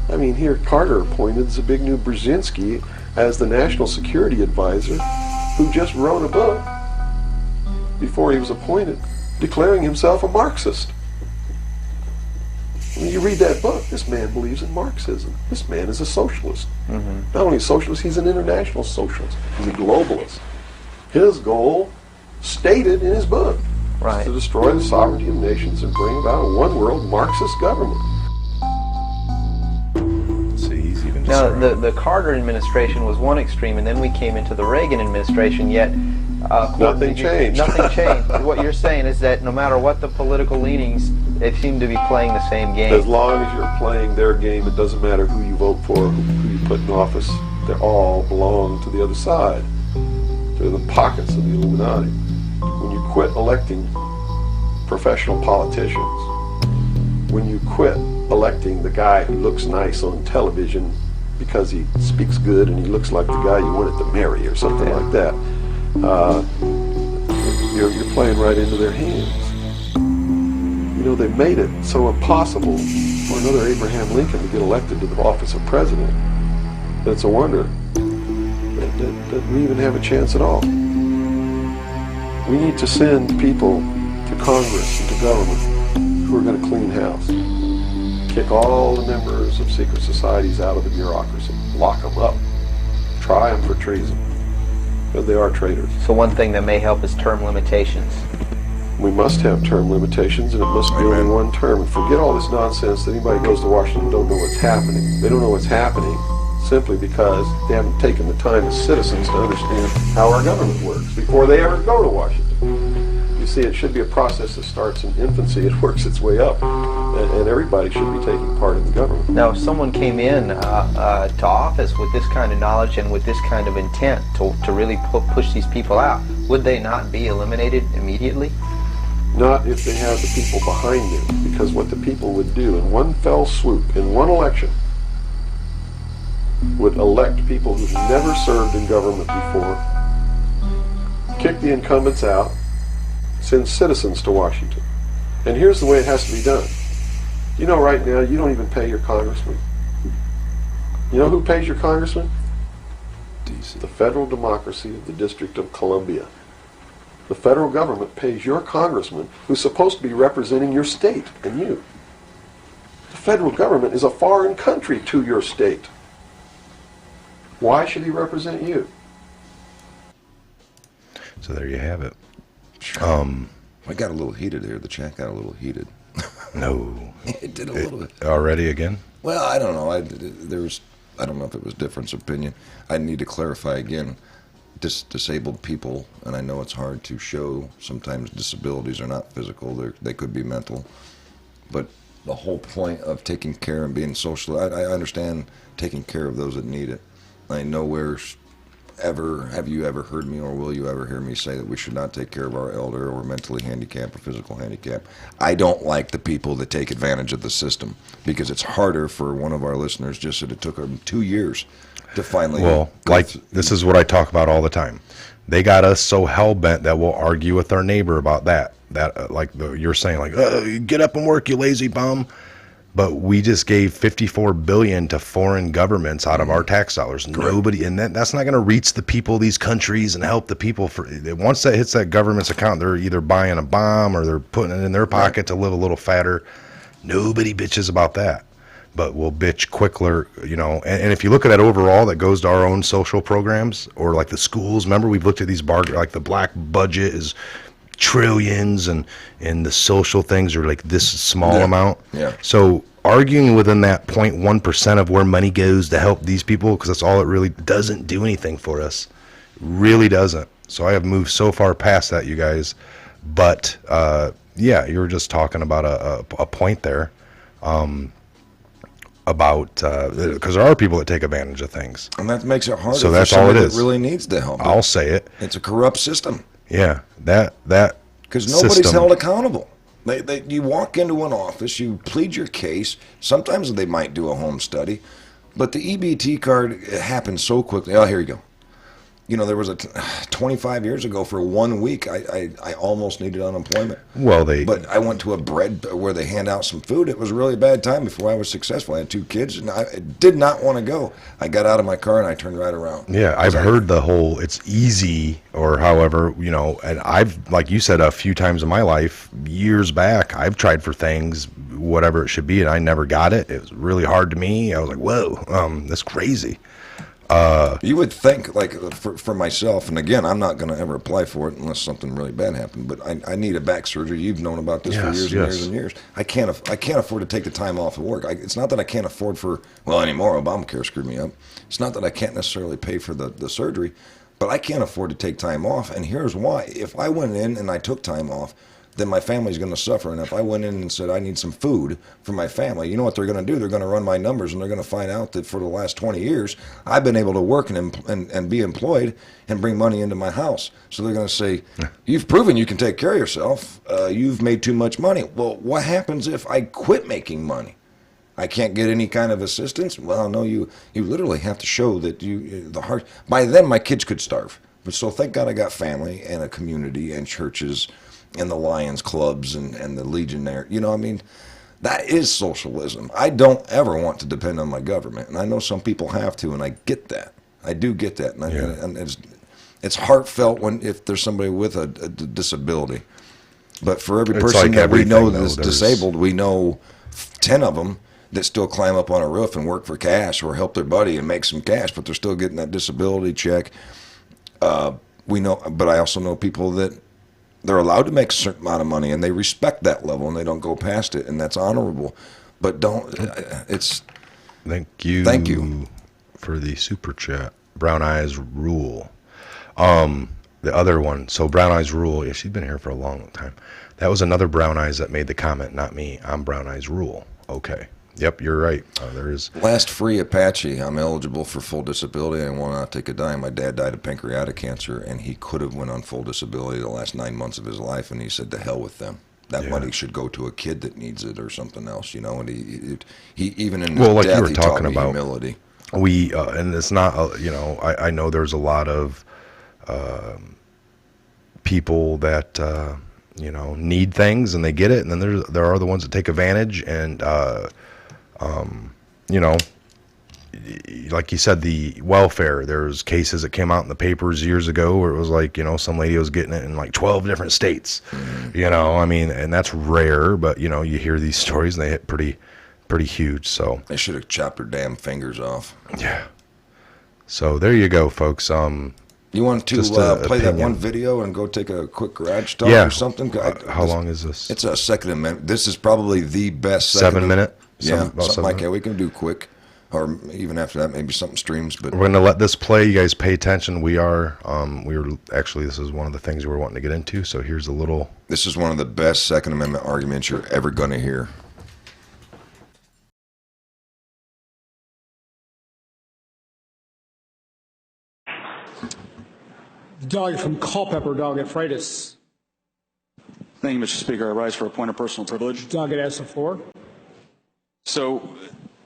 I mean, here Carter appointed Zbigniew Brzezinski as the National Security Advisor, who just wrote a book before he was appointed, declaring himself a Marxist. When you read that book, this man believes in Marxism. This man is a socialist. Not only a socialist, he's an international socialist. He's a globalist. His goal, stated in his book, is to destroy the sovereignty of nations and bring about a one-world Marxist government. See, he's even just Now, the Carter administration was one extreme, and then we came into the Reagan administration, yet Nothing changed. Nothing changed. What you're saying is that no matter what the political leanings, they seem to be playing the same game. As long as you're playing their game, it doesn't matter who you vote for, who you put in office. They all belong to the other side. They're the pockets of the Illuminati. When you quit electing professional politicians, when you quit electing the guy who looks nice on television because he speaks good and he looks like the guy you wanted to marry or something like that, you're playing right into their hands. You know, they made it so impossible for another Abraham Lincoln to get elected to the office of president that it's a wonder that we even have a chance at all. We need to send people to Congress and to government who are going to clean house. Kick all the members of secret societies out of the bureaucracy. Lock them up. Try them for treason. Because they are traitors. So one thing that may help is term limitations. We must have term limitations, and it must be only one term. And forget all this nonsense that anybody goes to Washington and don't know what's happening. They don't know what's happening simply because they haven't taken the time as citizens to understand how our government works before they ever go to Washington. You see, it should be a process that starts in infancy. It works its way up, and everybody should be taking part in the government. Now, if someone came in to office with this kind of knowledge and with this kind of intent to really push these people out, would they not be eliminated immediately? Not if they have the people behind them, because what the people would do in one fell swoop, in one election, would elect people who've never served in government before, kick the incumbents out, send citizens to Washington. And here's the way it has to be done. You know, right now, you don't even pay your congressman. You know who pays your congressman? DC. The federal democracy of the District of Columbia. The federal government pays your congressman, who's supposed to be representing your state and you. The federal government is a foreign country to your state. Why should he represent you? So there you have it. I got a little heated here. The chat got a little heated. No. It did a little bit. Already again? Well, I don't know. There was I don't know if it was difference of opinion. I need to clarify again. Disabled people, and I know it's hard to show, sometimes disabilities are not physical, they could be mental, but the whole point of taking care and being social, I understand taking care of those that need it. I nowhere ever have you ever heard me, or will you ever hear me say that we should not take care of our elder or mentally handicapped or physical handicapped. I don't like the people that take advantage of the system, because it's harder for one of our listeners, just that it took them 2 years to finally. Well, like, this is what I talk about all the time. They got us so hell-bent that we'll argue with our neighbor about that. Like you're saying, like, get up and work, you lazy bum. But we just gave $54 billion to foreign governments out of our tax dollars. Correct. Nobody, and that's not going to reach the people of these countries and help the people. Once that hits that government's account, they're either buying a bomb or they're putting it in their pocket to live a little fatter. Nobody bitches about that. But we'll bitch quicker, and if you look at that overall, that goes to our own social programs, or like the schools. Remember, we've looked at these like the black budget is trillions, and the social things are like this small amount. Yeah. So arguing within that 0.1% of where money goes to help these people, because that's all it really doesn't do anything for us. Really doesn't. So I have moved so far past that, you guys. But yeah, you were just talking about a point there. About because there are people that take advantage of things, and that makes it harder. So that's for all it somebody is. That really needs the help. I'll say it. It's a corrupt system. Yeah, that because nobody's system, held accountable. You walk into an office, you plead your case. Sometimes they might do a home study, but the EBT card, it happens so quickly. Oh, here you go. There was 25 years ago, for 1 week, I almost needed unemployment. Well, but I went to a bread where they hand out some food. It was a really bad time before I was successful. I had 2 kids, and I did not want to go. I got out of my car and I turned right around. Yeah, I've heard the whole it's easy, or however, and I've, like you said, a few times in my life, years back, I've tried for things, whatever it should be, and I never got it. It was really hard to me. I was like, whoa, that's crazy. You would think, like, for myself, and again, I'm not going to ever apply for it unless something really bad happened, but I need a back surgery. You've known about this for years and years and years. I can't afford to take the time off of work. It's not that I can't afford anymore. Obamacare screwed me up. It's not that I can't necessarily pay for the surgery, but I can't afford to take time off, and here's why. If I went in and I took time off, then my family's going to suffer. And if I went in and said I need some food for my family, you know what they're going to do? They're going to run my numbers, and they're going to find out that for the last 20 years, I've been able to work and be employed and bring money into my house. So they're going to say, you've proven you can take care of yourself. You've made too much money. Well, what happens if I quit making money? I can't get any kind of assistance? Well, no, you literally have to show that by then my kids could starve. But so thank God I got family and a community and churches and the Lions clubs and the Legionnaire. That is socialism. I don't ever want to depend on my government, and I know some people have to, and I get that. I do get that, and it's heartfelt if there's somebody with a disability. But for every person that we know that's disabled, we know 10 of them that still climb up on a roof and work for cash or help their buddy and make some cash, but they're still getting that disability check. We know, but I also know people that they're allowed to make a certain amount of money, and they respect that level, and they don't go past it, and that's honorable. But Thank you for the super chat. Brown Eyes Rule. The other one, so Brown Eyes Rule, yeah, she's been here for a long time. That was another Brown Eyes that made the comment, not me. I'm Brown Eyes Rule. Okay. Yep, you're right. There is. Last free Apache, I'm eligible for full disability. I will not take a dime. My dad died of pancreatic cancer, and he could have went on full disability the last 9 months of his life, and he said, to hell with them. That money should go to a kid that needs it or something else, and he even in his death, he taught me humility. And it's not, I know there's a lot of people that, need things and they get it, and then there are the ones that take advantage, and like you said, the welfare, there's cases that came out in the papers years ago where it was like, some lady was getting it in like 12 different states, and that's rare, but you hear these stories and they hit pretty huge. So they should have chopped her damn fingers off. Yeah. So there you go, folks. You want to play that one video and go take a quick garage talk or something? How long is this? It's a second amendment. This is probably the best 7 minute? Something like that. We can do quick. or even after that, maybe something streams. But We're going to let this play. You guys pay attention. We were actually, this is one of the things we were wanting to get into. So here's a little. this is one of the best Second Amendment arguments you're ever going to hear. Dog from Culpeper, dog at Freitas. Thank you, Mr. Speaker. I rise for a point of personal privilege. Dog at S the floor. So,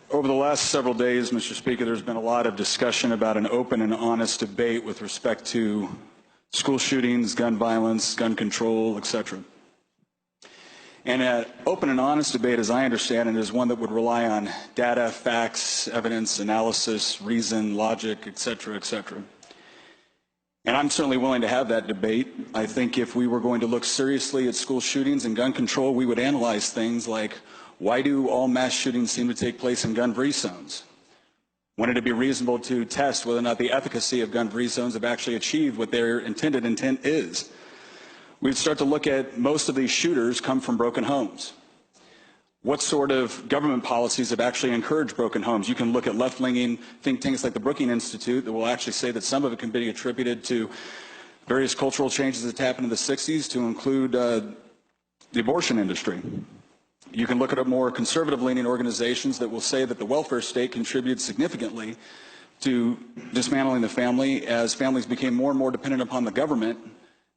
over the last several days, Mr. Speaker, there's been a lot of discussion about an open and honest debate with respect to school shootings, gun violence, gun control, etc. And an open and honest debate, as I understand it, is one that would rely on data, facts, evidence, analysis, reason, logic, etc., etc. And I'm certainly willing to have that debate. I think if we were going to look seriously at school shootings and gun control, we would analyze things like, why do all mass shootings seem to take place in gun-free zones? When it'd be reasonable to test whether or not the efficacy of gun-free zones have actually achieved what their intended intent is. We'd start to look at most of these shooters come from broken homes. What sort of government policies have actually encouraged broken homes? You can look at left-leaning think tanks like the Brookings Institute that will actually say that some of it can be attributed to various cultural changes that happened in the 60s, to include the abortion industry. You can look at more conservative-leaning organizations that will say that the welfare state contributed significantly to dismantling the family as families became more and more dependent upon the government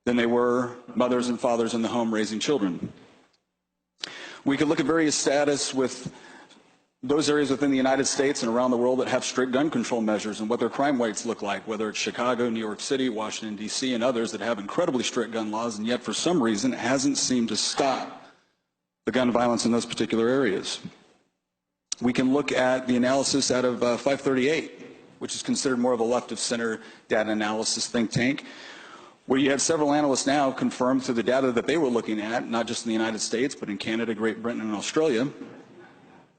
than they were mothers and fathers in the home raising children. We could look at various status with those areas within the United States and around the world that have strict gun control measures and what their crime rates look like, whether it's Chicago, New York City, Washington, D.C., and others that have incredibly strict gun laws, and yet for some reason it hasn't seemed to stop the gun violence in those particular areas. We can look at the analysis out of 538, which is considered more of a left-of-center data analysis think tank, where you have several analysts now confirm through the data that they were looking at, not just in the United States, but in Canada, Great Britain, and Australia,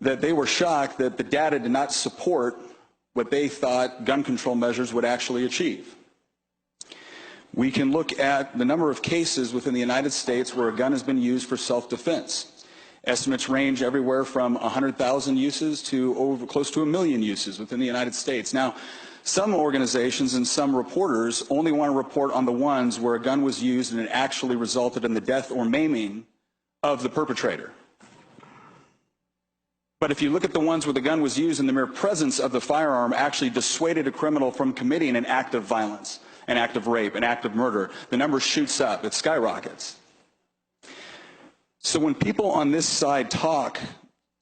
that they were shocked that the data did not support what they thought gun control measures would actually achieve. We can look at the number of cases within the United States where a gun has been used for self-defense. Estimates range everywhere from 100,000 uses to over close to 1 million uses within the United States. Now, some organizations and some reporters only want to report on the ones where a gun was used and it actually resulted in the death or maiming of the perpetrator. But if you look at the ones where the gun was used and the mere presence of the firearm actually dissuaded a criminal from committing an act of violence, an act of rape, an act of murder, the number shoots up, it skyrockets. So when people on this side talk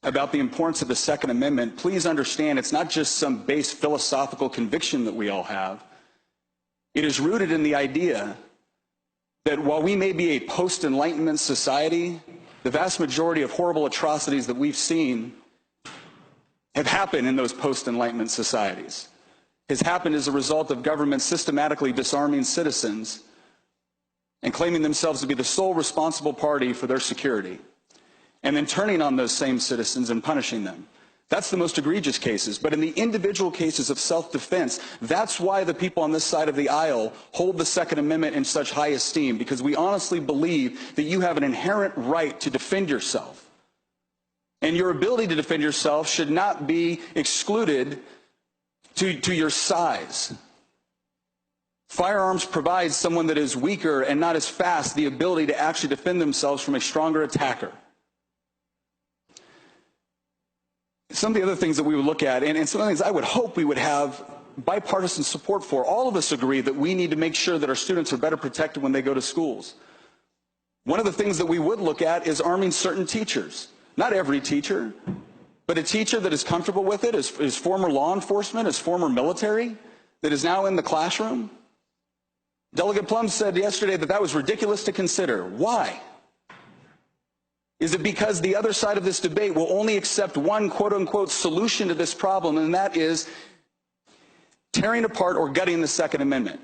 about the importance of the Second Amendment, please understand it's not just some base philosophical conviction that we all have. It is rooted in the idea that while we may be a post-Enlightenment society, the vast majority of horrible atrocities that we've seen have happened in those post-Enlightenment societies. Has happened as a result of government systematically disarming citizens and claiming themselves to be the sole responsible party for their security, and then turning on those same citizens and punishing them. That's the most egregious cases. But in the individual cases of self-defense, that's why the people on this side of the aisle hold the Second Amendment in such high esteem, because we honestly believe that you have an inherent right to defend yourself. And your ability to defend yourself should not be excluded to your size. Firearms provide someone that is weaker and not as fast the ability to actually defend themselves from a stronger attacker. Some of the other things that we would look at, and some of the things I would hope we would have bipartisan support for, all of us agree that we need to make sure that our students are better protected when they go to schools. One of the things that we would look at is arming certain teachers. Not every teacher, but a teacher that is comfortable with it, is former law enforcement, is former military, that is now in the classroom. Delegate Plum said yesterday that that was ridiculous to consider. Why? Is it because the other side of this debate will only accept one quote-unquote solution to this problem, and that is tearing apart or gutting the Second Amendment?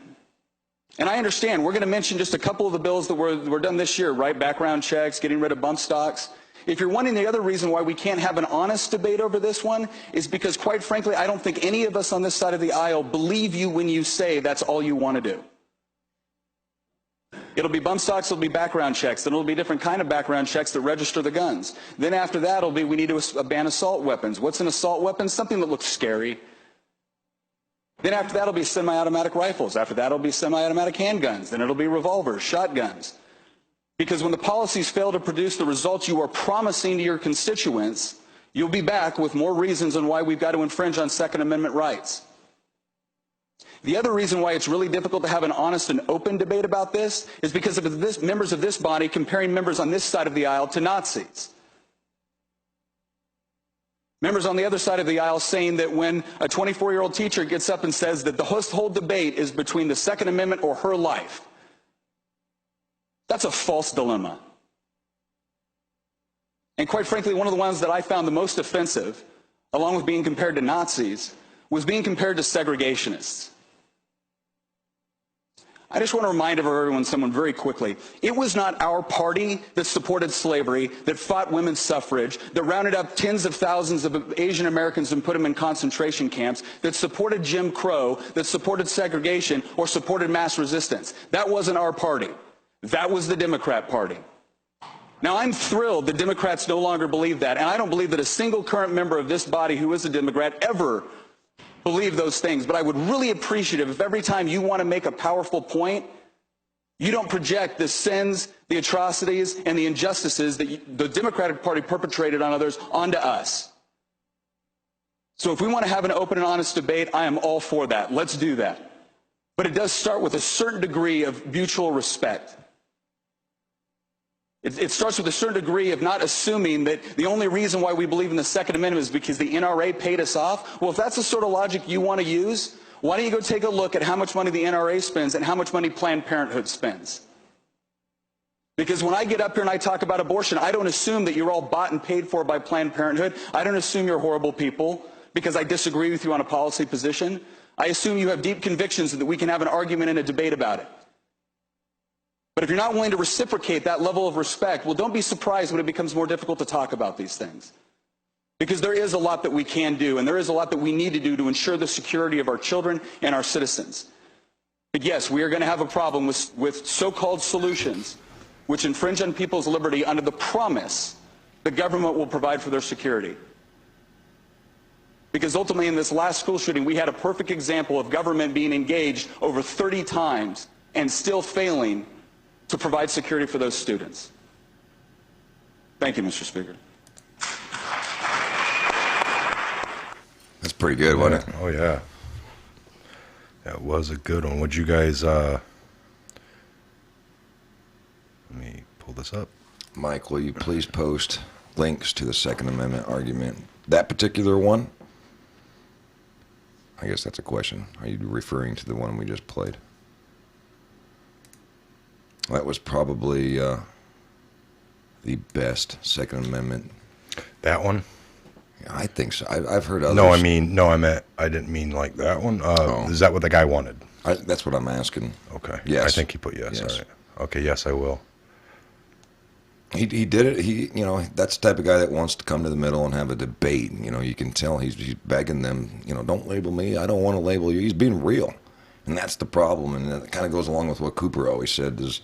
And I understand, we're going to mention just a couple of the bills that were done this year, right? Background checks, getting rid of bump stocks. If you're wondering the other reason why we can't have an honest debate over this one, is because, quite frankly, I don't think any of us on this side of the aisle believe you when you say that's all you want to do. It'll be bump stocks, it'll be background checks, then it'll be different kind of background checks that register the guns. Then after that, it'll be we need to ban assault weapons. What's an assault weapon? Something that looks scary. Then after that, it'll be semi-automatic rifles. After that, it'll be semi-automatic handguns. Then it'll be revolvers, shotguns. Because when the policies fail to produce the results you are promising to your constituents, you'll be back with more reasons on why we've got to infringe on Second Amendment rights. The other reason why it's really difficult to have an honest and open debate about this is because of this, members of this body comparing members on this side of the aisle to Nazis. Members on the other side of the aisle saying that when a 24-year-old teacher gets up and says that the whole debate is between the Second Amendment or her life, that's a false dilemma. And quite frankly, one of the ones that I found the most offensive, along with being compared to Nazis, was being compared to segregationists. I just want to remind everyone someone very quickly. It was not our party that supported slavery, that fought women's suffrage, that rounded up tens of thousands of Asian Americans and put them in concentration camps, that supported Jim Crow, that supported segregation, or supported mass resistance. That wasn't our party. That was the Democrat Party. Now, I'm thrilled that Democrats no longer believe that, and I don't believe that a single current member of this body who is a Democrat ever believe those things, but I would really appreciate it if every time you want to make a powerful point, you don't project the sins, the atrocities, and the injustices that the Democratic Party perpetrated on others onto us. So if we want to have an open and honest debate, I am all for that. Let's do that. But it does start with a certain degree of mutual respect. It starts with a certain degree of not assuming that the only reason why we believe in the Second Amendment is because the NRA paid us off. Well, if that's the sort of logic you want to use, why don't you go take a look at how much money the NRA spends and how much money Planned Parenthood spends? Because when I get up here and I talk about abortion, I don't assume that you're all bought and paid for by Planned Parenthood. I don't assume you're horrible people because I disagree with you on a policy position. I assume you have deep convictions and that we can have an argument and a debate about it. But if you're not willing to reciprocate that level of respect, well, don't be surprised when it becomes more difficult to talk about these things. Because there is a lot that we can do, and there is a lot that we need to do to ensure the security of our children and our citizens. But yes, we are going to have a problem with so-called solutions which infringe on people's liberty under the promise the government will provide for their security. Because ultimately in this last school shooting, we had a perfect example of government being engaged over 30 times and still failing to provide security for those students. Thank you, Mr. Speaker. That's pretty good, wasn't it? Oh, yeah. That was a good one. Would you guys, let me pull this up. Mike, will you please post links to the Second Amendment argument? That particular one? I guess that's a question. Are you referring to the one we just played? That was probably the best Second Amendment. That one? I think so. I've heard others. No, I didn't mean like that one. Is that what the guy wanted? That's what I'm asking. Okay. Yes. I think he put yes. Yes. All right. Okay, yes, I will. He did it. That's the type of guy that wants to come to the middle and have a debate. You can tell he's begging them, don't label me. I don't want to label you. He's being real. And that's the problem. And it kind of goes along with what Cooper always said is,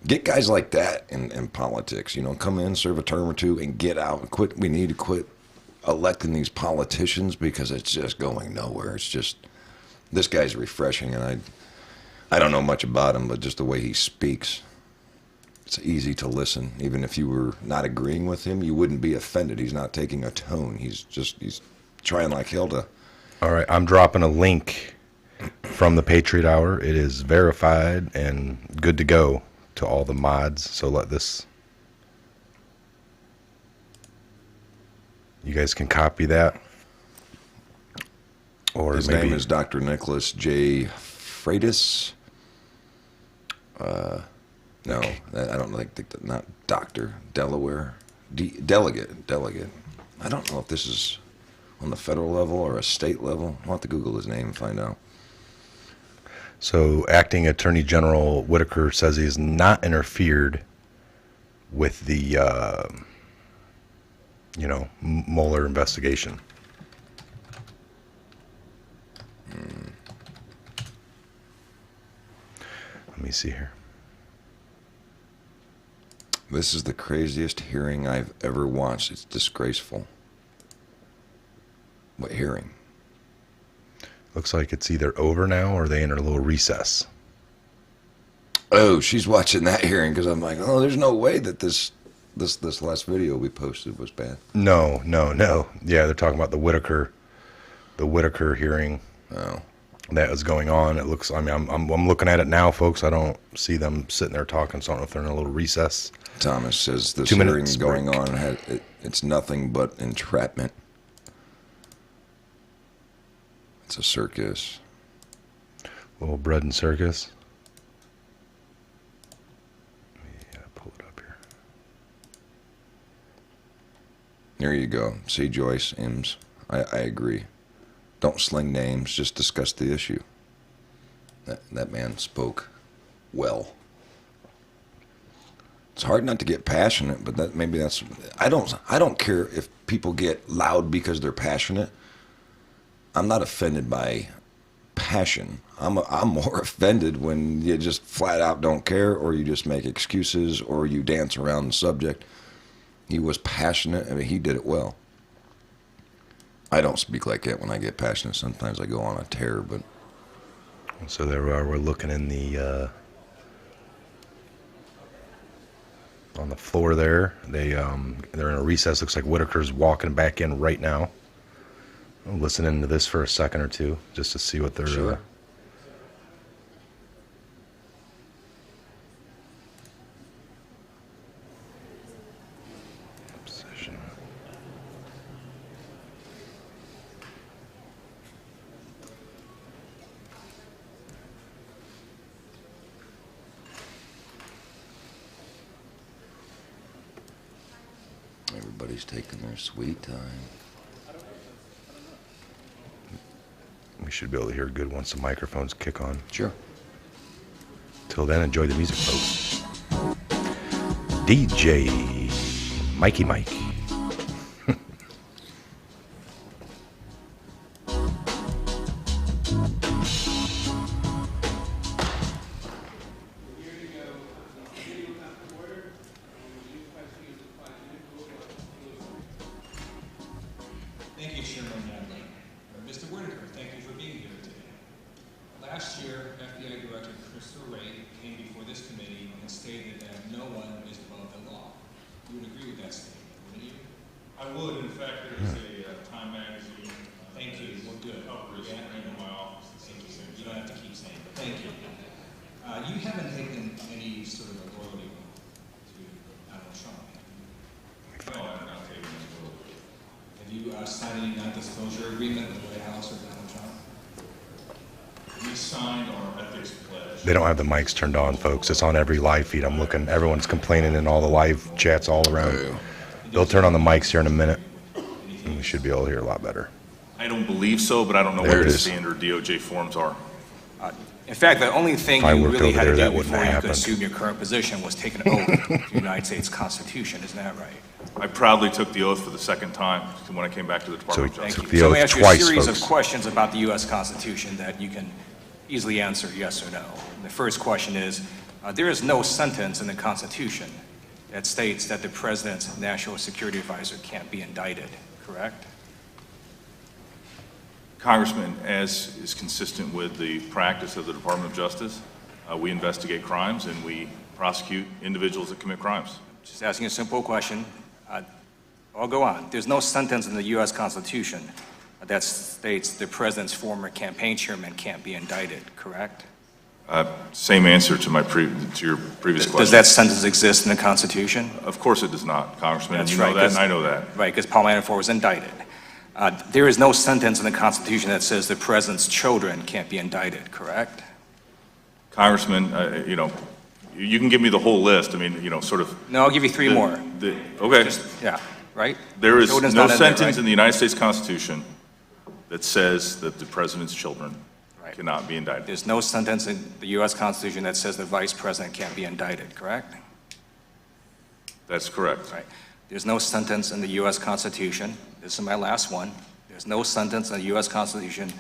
get guys like that in politics. Come in, serve a term or two, and get out. And quit. We need to quit electing these politicians because it's just going nowhere. It's just, this guy's refreshing, and I don't know much about him, but just the way he speaks, it's easy to listen. Even if you were not agreeing with him, you wouldn't be offended. He's not taking a tone. He's trying like hell to. All right, I'm dropping a link from the Patriot Hour. It is verified and good to go to all the mods. So you guys can copy that. Or his maybe name is Dr. Nicholas J. Freitas. No, I don't think not Doctor Delaware. Delegate. I don't know if this is on the federal level or a state level. I'll have to Google his name and find out. So Acting Attorney General Whitaker says he has not interfered with the, Mueller investigation. Let me see here. This is the craziest hearing I've ever watched. It's disgraceful. What hearing? Looks like it's either over now or they in a little recess. Oh, she's watching that hearing because I'm like, oh, there's no way that this last video we posted was bad. No. Yeah, they're talking about the Whitaker hearing. Oh. That is going on. It looks. I mean, I'm looking at it now, folks. I don't see them sitting there talking. So I don't know if they're in a little recess. Thomas says this 2 hearing minutes going break. on, it's nothing but entrapment. It's a circus. Little bread and circus. Yeah, pull it up here. There you go. See, Joyce, Ems, I agree. Don't sling names, just discuss the issue. That man spoke well. It's hard not to get passionate, but I don't care if people get loud because they're passionate. I'm not offended by passion. I'm more offended when you just flat out don't care, or you just make excuses, or you dance around the subject. He was passionate. I mean, he did it well. I don't speak like that when I get passionate. Sometimes I go on a tear, but So there we are. We're looking in the on the floor there. They're in a recess. Looks like Whitaker's walking back in right now. I'm listening to this for a second or two just to see what they're. Sure. Position. everybody's taking their sweet time. We should be able to hear good once the microphones kick on. Sure. Till then, enjoy the music, folks. DJ Mikey Mike. Thank you, Chairman Yadley. Mr. Whitaker, thank you for being here today. Last year, FBI Director Christopher Wray came before this committee and stated that no one is above the law. You would agree with that statement, wouldn't you? I would. In fact, there is a Time magazine. Thank you. Well, good. Coverage in my office. Thank you, sir. You don't have to keep saying it. Thank you. You haven't taken any sort of a loyalty to Donald Trump, have you? No, I'm not taking it. Have you signed any non-disclosure agreement with the White House or Donald Trump? We signed our ethics pledge. They don't have the mics turned on, folks. It's on every live feed. I'm looking. Everyone's complaining in all the live chats all around. They'll turn on the mics here in a minute, and we should be able to hear a lot better. I don't believe so, but I don't know There what it the is. standard DOJ forms are. In fact, the only thing If I you worked really over had to there, that do wouldn't before have you could happened. assume your current position was take an oath to the United States Constitution. Isn't that right? I proudly took the oath for the second time when I came back to the Department of So Justice. Took Thank the you. So oath let me ask you twice, a series folks. of questions about the U.S. Constitution that you can easily answer yes or no. The first question is, there is no sentence in the Constitution that states that the President's National Security Advisor can't be indicted, correct? Congressman, as is consistent with the practice of the Department of Justice, we investigate crimes and we prosecute individuals that commit crimes. Just asking a simple question. I'll go on. There's no sentence in the U.S. Constitution that states the President's former campaign chairman can't be indicted, correct? Same answer to your previous question. Does that sentence exist in the Constitution? Of course it does not, Congressman. That's and you know right, that, and 'cause- I know that. Right, because Paul Manafort was indicted. There is no sentence in the Constitution that says the President's children can't be indicted, correct? Congressman, you can give me the whole list. I mean, sort of. No, I'll give you three more. Okay. Yeah, right? There is Children's no not in there, sentence right? in the United States Constitution that says that the president's children Right. cannot be indicted. There's no sentence in the U.S. Constitution that says the Vice President can't be indicted, correct? That's correct. Right. There's no sentence in the U.S. Constitution, this is my last one, there's no sentence in the U.S. Constitution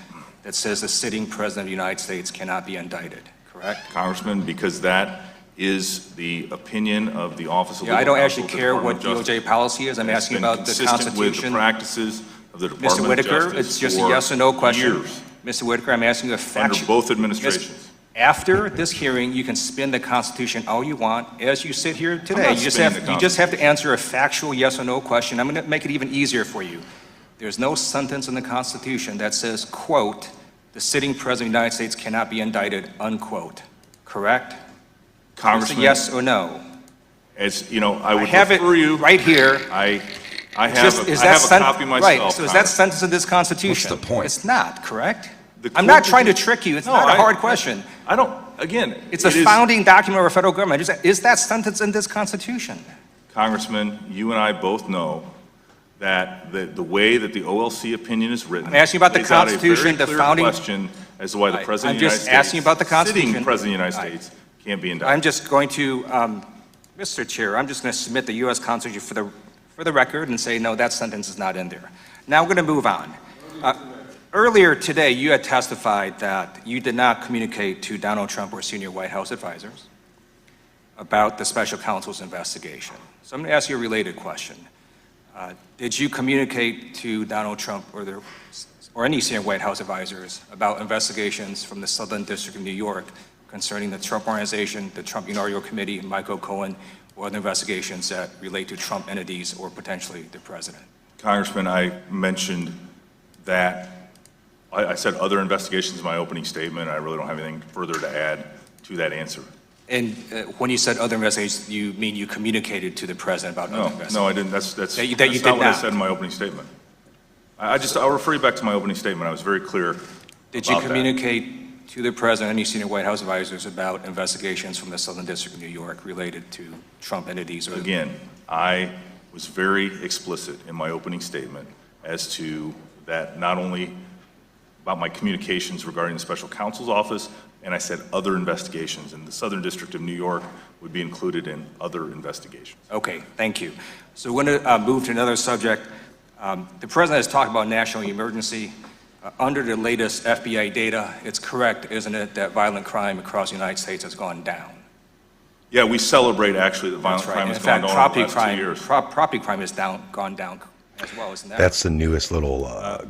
that says the sitting President of the United States cannot be indicted, correct? Congressman, because that is the opinion of the Office of Yeah, I Legal don't Counsel actually at the care what Department of Justice. DOJ policy is. I'm It's asking been about the consistent with the Constitution. practices of the Department Mr. of Whitaker, Justice it's just a for yes or no question. years, Mr. Whitaker, I'm asking you a factual. under both administrations. After this hearing, you can spin the Constitution all you want. As you sit here today, not you just spinning have the to answer a factual yes or no question. I'm going to make it even easier for you. There's no sentence in the Constitution that says, quote, the sitting president of the United States cannot be indicted, unquote. Correct? Congressman, Yes or no? as you know, I would have it refer you right here. I have Is a that copy myself. Right, so is that Congressman. sentence in this Constitution? What's the point? It's not, correct? The I'm not court- trying to trick you. It's No, not a I- hard question. I don't. Again, It's a it is- founding document of our federal government. Is that sentence in this Constitution? Congressman, you and I both know that the way that the OLC opinion is written. I'm asking about the lays out a Constitution, very the clear founding- question as to why the Right. President I'm of the United just States. asking about the Constitution. Sitting President of the United Right. States can't be indicted. I'm just going to, Mr. Chair, I'm just going to submit the U.S. Constitution for the record and say, no, that sentence is not in there. Now we're going to move on. Earlier today, you had testified that you did not communicate to Donald Trump or senior White House advisors about the special counsel's investigation. So I'm going to ask you a related question. Did you communicate to Donald Trump or any senior White House advisors about investigations from the Southern District of New York concerning the Trump Organization, the Trump Inaugural Committee, Michael Cohen, or other investigations that relate to Trump entities or potentially the president? Congressman, I mentioned that, I said other investigations in my opening statement. I really don't have anything further to add to that answer. And when you said other investigations, you mean you communicated to the president about other investigations? No, I didn't. That's That you not did what I not. said in my opening statement. I'll refer you back to my opening statement. I was very clear Did you about that. communicate to the president, any senior White House advisors about investigations from the Southern District of New York related to Trump entities? Or Again, I was very explicit in my opening statement as to that, not only about my communications regarding the special counsel's office, and I said other investigations, and the Southern District of New York would be included in other investigations. Okay, thank you. So we're going to move to another subject. The president has talked about national emergency. Under the latest FBI data, it's correct, isn't it, that violent crime across the United States has gone down? Yeah, we celebrate actually that violent That's right. crime has In gone fact, down property in the last 2 crime, years. property crime has gone down as well, isn't that? That's the newest little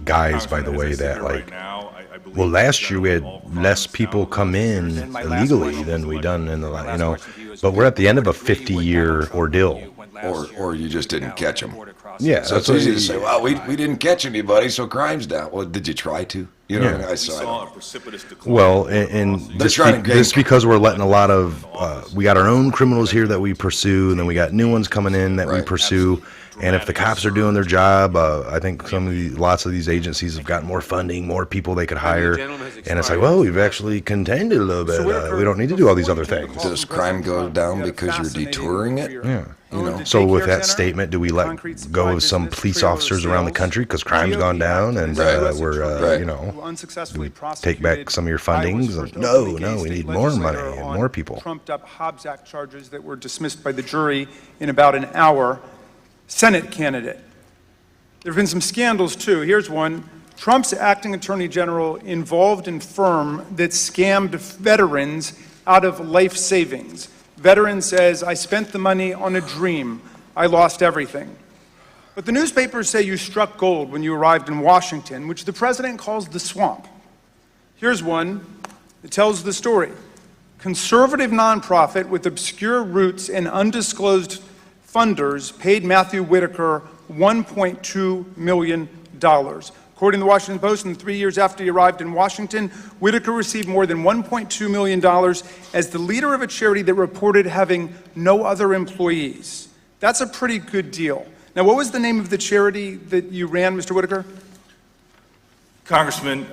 guys, by the Congressman, way, as I sit that here like. right now, I believe Well, last year we had all less crimes people down come in And my last illegally question than we done in the, My you last know. question to you is, But we're at the end of a would you agree with 50-year Donald Trump ordeal. when you went last year Or you just didn't down catch the 'em. border across Yeah, the- So it's That's easy what to say, well, we didn't catch anybody, so crime's down. Well, did you try to? You know, Yeah. I We saw saw it. a precipitous decline. Well, and They're trying to gain- just because we're letting a lot of, we got our own criminals here that we pursue, and then we got new ones coming in that we Right. pursue. And if the cops are doing their job, I think lots of these agencies have got more funding, more people they could hire. And it's like, well, we've actually contained it a little bit. We don't need to do all these other things. Does crime go down because you're detouring it? Yeah. You know? So with that statement, do we let go of some police officers around the country because crime's gone down and we're, you know, do we take back some of your fundings? No, we need more money and more people. Trumped up Hobbs Act charges that were dismissed by the jury in about an hour. Senate candidate. There have been some scandals too. Here's one. Trump's acting attorney general involved in firm that scammed veterans out of life savings. Veteran says, I spent the money on a dream. I lost everything. But the newspapers say you struck gold when you arrived in Washington, which the president calls the swamp. Here's one that tells the story. Conservative nonprofit with obscure roots and undisclosed funders paid Matthew Whitaker $1.2 million. According to the Washington Post, in the 3 years after he arrived in Washington, Whitaker received more than $1.2 million as the leader of a charity that reported having no other employees. That's a pretty good deal. Now, what was the name of the charity that you ran, Mr. Whitaker? Congressman,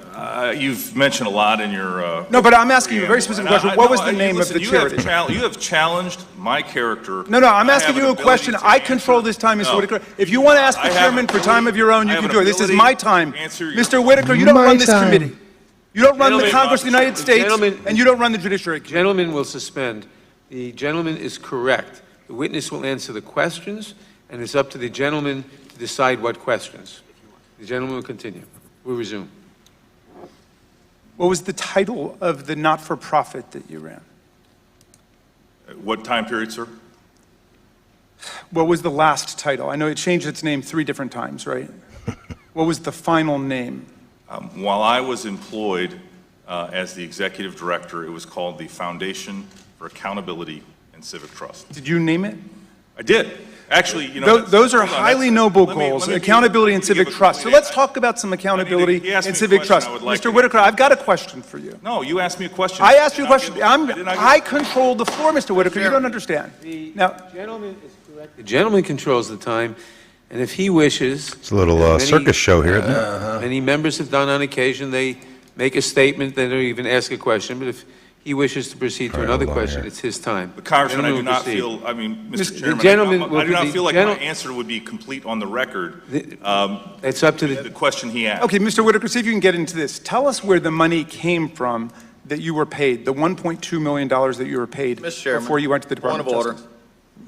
you've mentioned a lot in your... No, but I'm asking you a very specific And question. What was the name of the charity? You have challenged my character. No, I'm asking I have you a an question. ability to I control answer- this time, Mr. No. Whitaker. If you want to ask the I have chairman an for time of your own, you ability- can do it. This is I have an my ability time. to answer your Mr. Whitaker, you don't My run this time. committee. You don't run the Gentlemen, Congress of the United States, gentlemen- and you don't run the judiciary. Gentleman will suspend. The gentleman is correct. The witness will answer the questions, and it's up to the gentleman to decide what questions. The gentleman will continue. We'll resume. What was the title of the not-for-profit that you ran? What time period, sir? What was the last title? I know it changed its name 3 different times, right? What was the final name? While I was employed as the executive director, it was called the Foundation for Accountability and Civic Trust. Did you name it? I did. Actually, you know, those are hold on, highly that's- noble let me- goals, let me accountability and give civic a- trust. So let me- let's talk about some accountability he asked me and a civic question trust. I would like Mr. to Whitaker, I've got a question for you. No, you asked me a question. I asked you a Did I question. give- did I give- I control the floor, Mr. Whitaker. You don't understand. Now, The gentleman controls the time, and if he wishes... It's a little many, circus show here, isn't it? Many members have done on occasion. They make a statement, they don't even ask a question, but if he wishes to proceed to All right, another hold on question, here. it's his time. But Congressman, I do Gentleman will not proceed. feel, I mean, The Mr. Chairman, gentleman I will do not be- feel like gentle- my answer would be complete on the record. It's up to The the... question he asked. okay, Mr. Whitaker, see if you can get into this. Tell us where the money came from that you were paid, the $1.2 million that you were paid Mr. Chairman, before you went to the Department point of of order. Justice.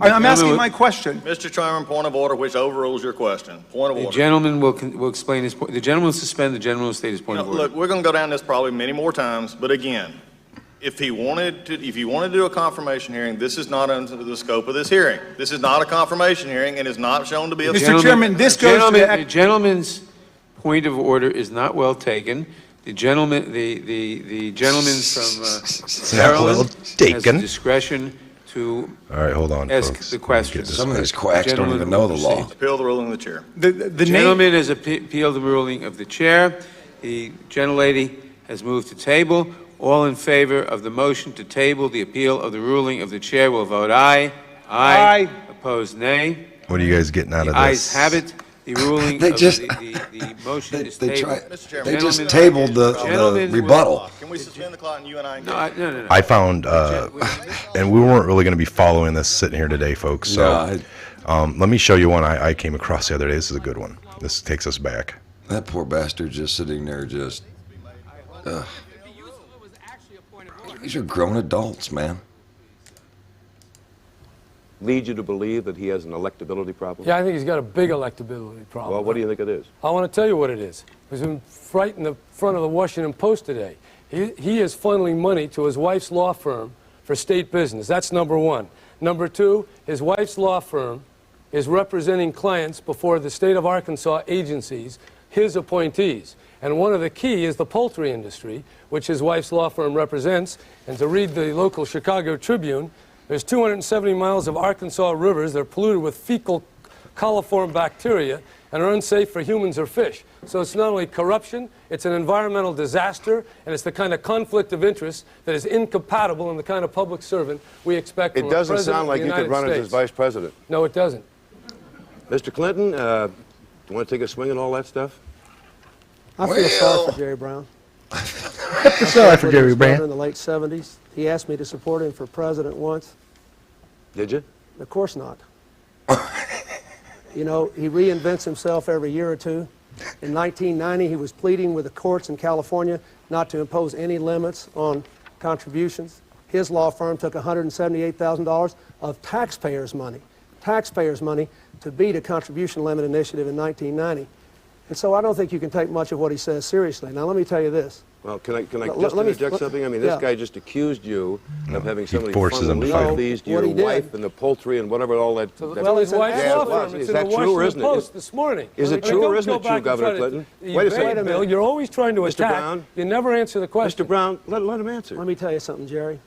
I'm asking my question. Mr. Chairman, point of order, which overrules your question. Point of The order. gentleman will explain his point. The gentleman will suspend, the gentleman will state his point of order. Look, we're going to go down this probably many more times, but again, if you wanted to do a confirmation hearing, this is not under the scope of this hearing. This is not a confirmation hearing and is not shown to be a... Mr. Chairman, this goes to the gentleman's point of order is not well taken. The gentleman, the gentleman from It's not well Maryland has taken. the discretion to All right, hold on, ask folks. the question. Some of these quacks don't Gentleman even know the will law. proceed. Appeal the ruling of the chair. The The name, gentleman has appealed the ruling of the chair. The gentlelady has moved to table. All in favor of the motion to table the appeal of the ruling of the chair will vote aye. Aye. Opposed, nay. What are you guys getting out The of ayes this? have it. The ruling They of just- the motion is They tabled. Mr. Chairman. They just Gentlemen- tabled the Gentlemen will- rebuttal. Can we suspend the clock and you and I No, engage? no. I found, and we weren't really going to be following this sitting here today, folks. So let me show you one I came across the other day. This is a good one. This takes us back. That poor bastard just sitting there just... These are grown adults, man. Lead you to believe that he has an electability problem? Yeah, I think he's got a big electability problem. Well, what do you think it is? I want to tell you what it is. It was right in the front of the Washington Post today. He is funneling money to his wife's law firm for state business. That's number one. Number two, his wife's law firm is representing clients before the state of Arkansas agencies, his appointees. And one of the key is the poultry industry, which his wife's law firm represents. And to read the local Chicago Tribune, there's 270 miles of Arkansas rivers that are polluted with fecal coliform bacteria and are unsafe for humans or fish. So it's not only corruption, it's an environmental disaster, and it's the kind of conflict of interest that is incompatible in the kind of public servant we expect from It a doesn't president sound like of the you could United run as States. vice president. No, it doesn't. Mr. Clinton, do you want to take a swing at all that stuff? I feel sorry for Jerry Brown. Sorry for Jerry Brown. In the late 70s, he asked me to support him for president once. Did you? Of course not. You know, he reinvents himself every year or two. In 1990, he was pleading with the courts in California not to impose any limits on contributions. His law firm took $178,000 of taxpayers' money to beat a contribution limit initiative in 1990. And so I don't think you can take much of what he says seriously. Now, let me tell you this. Well, can I Let- just let me- interject something? I mean, this guy just accused you of having somebody forces him to funnel fight. these to What your he did- wife and the poultry and whatever all that. Well, his wife's Yeah, law it was. firm. It's Is in that the true or Washington isn't it? Post this morning. Is it Now, true or don't isn't go it back true, and Governor try to Clinton? evade Wait a second. the bill. You're always trying to Mr. attack. Brown? You never answer the question. Mr. Brown, let him answer. Let me tell you something, Jerry.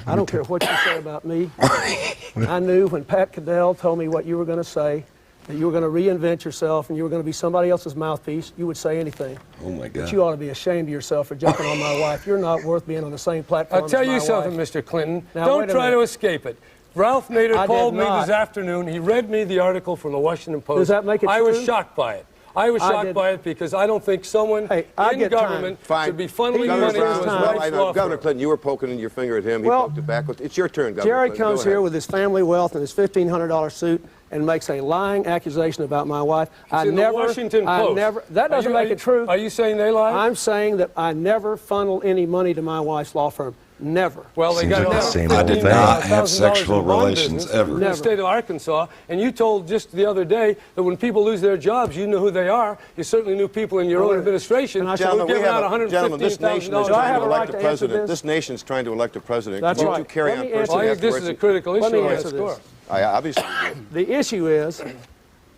I don't care what you say about me. I knew when Pat Caddell told me what you were going to say, that you were going to reinvent yourself and you were going to be somebody else's mouthpiece, you would say anything. Oh, my God. But you ought to be ashamed of yourself for jumping on my wife. You're not worth being on the same platform I'll tell as my you something, wife. Mr. Clinton. Now, Don't wait a try to minute. escape it. Ralph Nader I called did me not. this afternoon. He read me the article from the Washington Post. Does that make it I was true? shocked by it. I was I shocked did- by it because I don't think someone Hey, I in get time. government Fine. should be funneling Governor money to Brown, his well, wife's I know, law Governor firm. Clinton, you were poking your finger at him. He Well, poked it back. It's your turn, Governor Jerry Clinton. Go comes ahead. here with his family wealth and his $1,500 suit, and makes a lying accusation about my wife. In the Washington Post. That doesn't make it true. Are you saying they lied? I'm saying that I never funneled any money to my wife's law firm. Never. Well, they Seems got like the another same old I did thing. not have $15,000 sexual in bond relations business ever. In the state of Arkansas, and you told just the other day that when people lose their jobs, you know who they are. You certainly knew people in your own administration who were giving out $115,000. Do I have a right to answer this? This nation's trying to elect a president. That's Could you right. carry Let on me answer personally I think this is a critical issue Let me on that answer score. this. I obviously do. The issue is,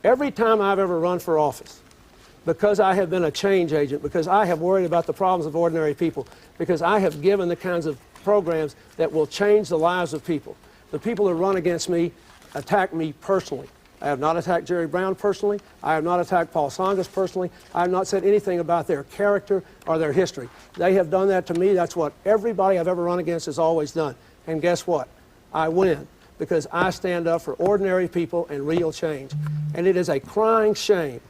every time I've ever run for office, because I have been a change agent, because I have worried about the problems of ordinary people, because I have given the kinds of programs that will change the lives of people. The people who run against me attack me personally. I have not attacked Jerry Brown personally. I have not attacked Paul Tsongas personally. I have not said anything about their character or their history. They have done that to me. That's what everybody I've ever run against has always done. And guess what? I win, because I stand up for ordinary people and real change. And it is a crying shame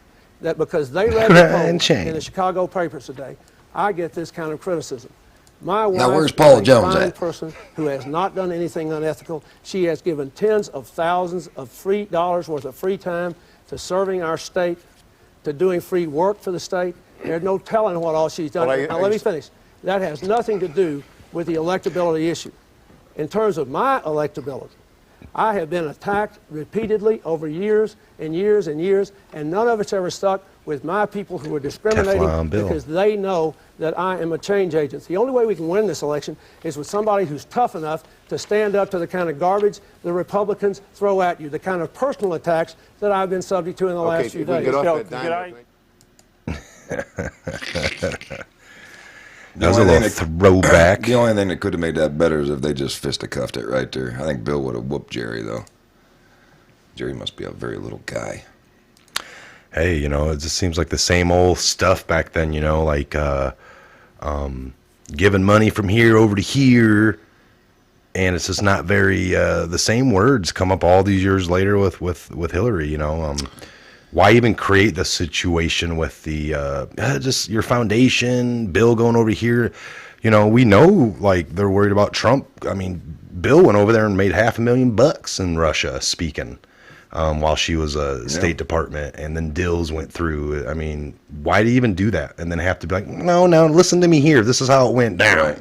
that because they read the poll in the Chicago papers today, I get this kind of criticism. My wife where's Paul is Jones a fine at? person who has not done anything unethical. She has given tens of thousands of free dollars worth of free time to serving our state, to doing free work for the state. There's no telling what all she's done. Now, let me finish. That has nothing to do with the electability issue. In terms of my electability, I have been attacked repeatedly over years and years and years, and none of it's ever stuck with my people who are discriminating because they know that I am a change agent. The only way we can win this election is with somebody who's tough enough to stand up to the kind of garbage the Republicans throw at you, the kind of personal attacks that I've been subject to in the last few days. Get off that That was a little throwback. The only thing that could have made that better is if they just fisticuffed it right there. I think Bill would have whooped Jerry, though. Jerry must be a very little guy. Hey, you know, it just seems like the same old stuff back then, you know, like giving money from here over to here, and it's just not very, the same words come up all these years later with Hillary, you know. Why even create the situation with the, just your foundation, Bill going over here? You know, we know, like, they're worried about Trump. I mean, Bill went over there and made $500,000 in Russia speaking. While she was a State Department, and then Dills went through. I mean, why do you even do that? And then have to be like, no, listen to me here. This is how it went down. Right.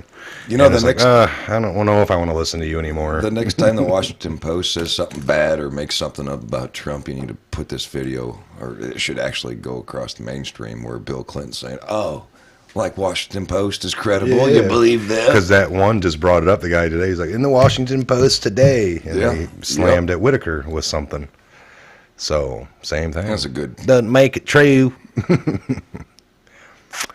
You know, and the next, I don't know if I want to listen to you anymore. The next time the Washington Post says something bad or makes something up about Trump, you need to put this video, or it should actually go across the mainstream where Bill Clinton's saying, oh, like Washington Post is credible. You believe that? Because that one just brought it up. The guy today, he's like, in the Washington Post today. And they slammed at Whitaker with something. So, same thing. That's a good... Doesn't make it true.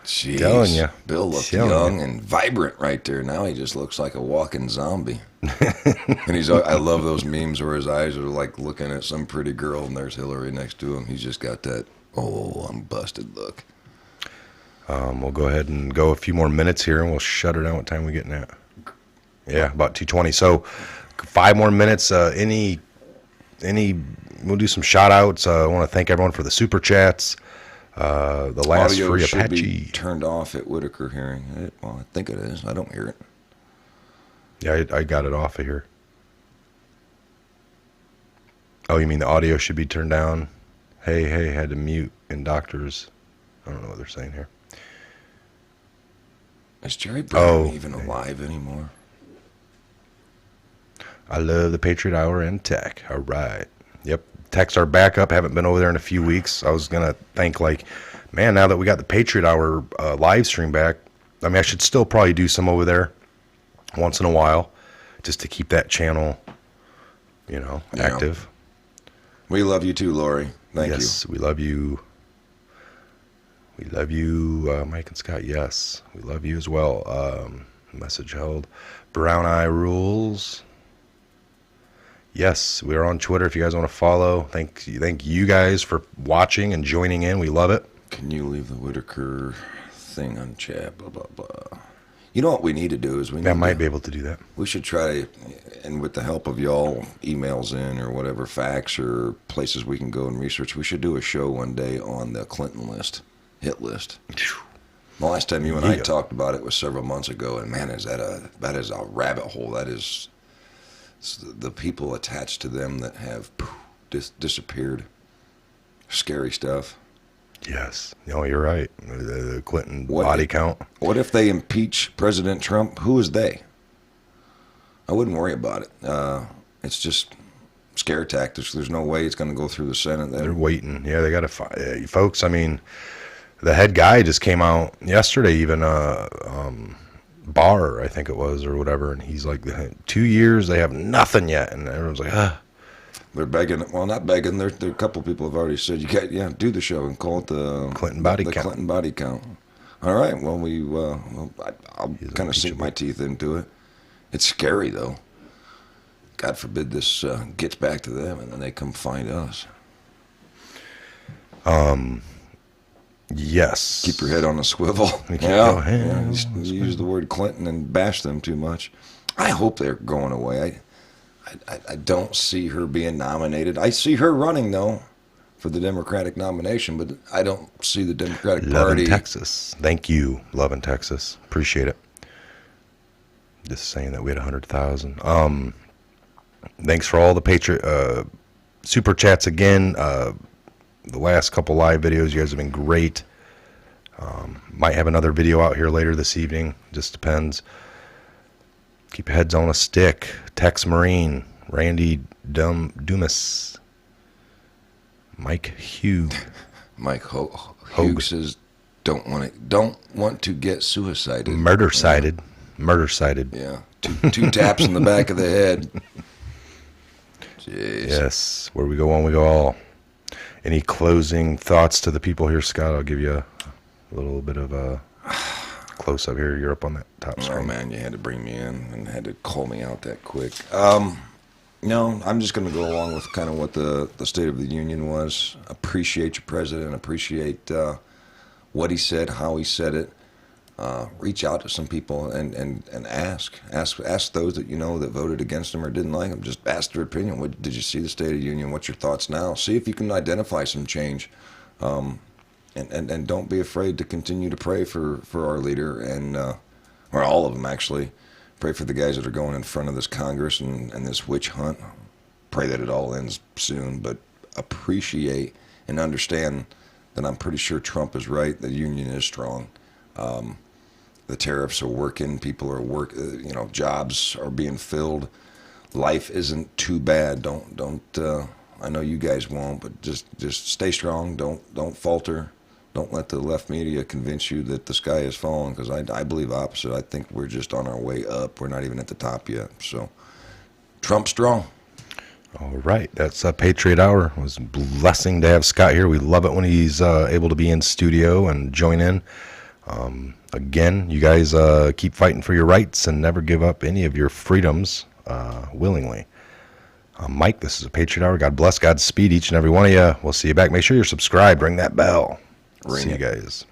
Jeez. Telling you. Bill looked young and vibrant right there. Now he just looks like a walking zombie. And I love those memes where his eyes are like looking at some pretty girl and there's Hillary next to him. He's just got that, oh, I'm busted look. We'll go ahead and go a few more minutes here, and we'll shut her down. What time are we getting at? Yeah, about 2:20. So, 5 more minutes. We'll do some shout outs. I want to thank everyone for the super chats. The last Audio free should Apache be turned off at Whitaker hearing. Well, I think it is. I don't hear it. Yeah, I got it off of here. Oh, you mean the audio should be turned down? Hey, had to mute in doctors. I don't know what they're saying here. Is Jerry Brown even alive anymore? I love the Patriot Hour and tech. All right. Yep. Techs are back up. Haven't been over there in a few weeks. I was going to think, like, man, now that we got the Patriot Hour live stream back, I mean, I should still probably do some over there once in a while just to keep that channel, you know, active. We love you too, Lori. Thank you. Yes, we love you. We love you, Mike and Scott. Yes, we love you as well. Message held. Brown Eye Rules. Yes, we're on Twitter if you guys want to follow. Thank you guys for watching and joining in. We love it. Can you leave the Whitaker thing on chat? Blah, blah, blah. You know what we need to do is I might be able to do that. We should try, and with the help of y'all, emails in or whatever, facts or places we can go and research, we should do a show one day on the Clinton list, hit list. The last time you and I talked about it was several months ago, and man, that is a rabbit hole. That is the people attached to them that have disappeared. Scary stuff. Yes. No, you're right. The Clinton body count. What if they impeach President Trump? Who is they? I wouldn't worry about it. It's just scare tactics. There's no way it's going to go through the Senate. They're waiting. Yeah, they got to folks. I mean, the head guy just came out yesterday, even Barr, I think it was, or whatever, and he's like, 2 years, they have nothing yet, and everyone's like, ah. They're begging. Well, not begging. There a couple people have already said, do the show and call it the Clinton body count. Clinton body count. All right. Well, I'll kind of sink my teeth into it. It's scary though. God forbid this gets back to them and then they come find us. Yes. Keep your head on a swivel. Yeah. You use the word Clinton and bash them too much. I hope they're going away. I don't see her being nominated. I see her running, though, for the Democratic nomination, but I don't see the Democratic Love Party. in Texas. Thank you, Love in Texas. Appreciate it. Just saying that we had 100,000. Thanks for all the Patriot super chats again. The last couple live videos, you guys have been great. Might have another video out here later this evening. Just depends. Keep your heads on a stick. Tex Marine, Randy Dumas, Mike Hugh. Mike Hogue says, don't want to get suicided. Murder cited. Yeah, two taps in the back of the head. Jeez. Yes, where we go one, we go all. Any closing thoughts to the people here, Scott? I'll give you a little bit of a close up here. You're up on that top screen. Oh man, you had to bring me in and had to call me out that quick. No, I'm just going to go along with kind of what the State of the Union was. Appreciate your president. Appreciate what he said, how he said it. Reach out to some people and ask those that you know that voted against him or didn't like him. Just ask their opinion. What did you see the State of the Union? What's your thoughts now? See if you can identify some change. And don't be afraid to continue to pray for our leader or all of them actually. Pray for the guys that are going in front of this Congress and this witch hunt. Pray that it all ends soon, but appreciate and understand that I'm pretty sure Trump is right. The union is strong. The tariffs are working. People are jobs are being filled. Life isn't too bad. Don't. I know you guys won't, but just stay strong. Don't falter. Don't let the left media convince you that the sky is falling, because I believe opposite. I think we're just on our way up. We're not even at the top yet. So, Trump strong. All right, that's a Patriot Hour. It was a blessing to have Scott here. We love it when he's able to be in studio and join in. Again, you guys keep fighting for your rights and never give up any of your freedoms willingly. Mike, this is a Patriot Hour. God bless, Godspeed each and every one of you. We'll see you back. Make sure you're subscribed. Ring that bell. See you guys.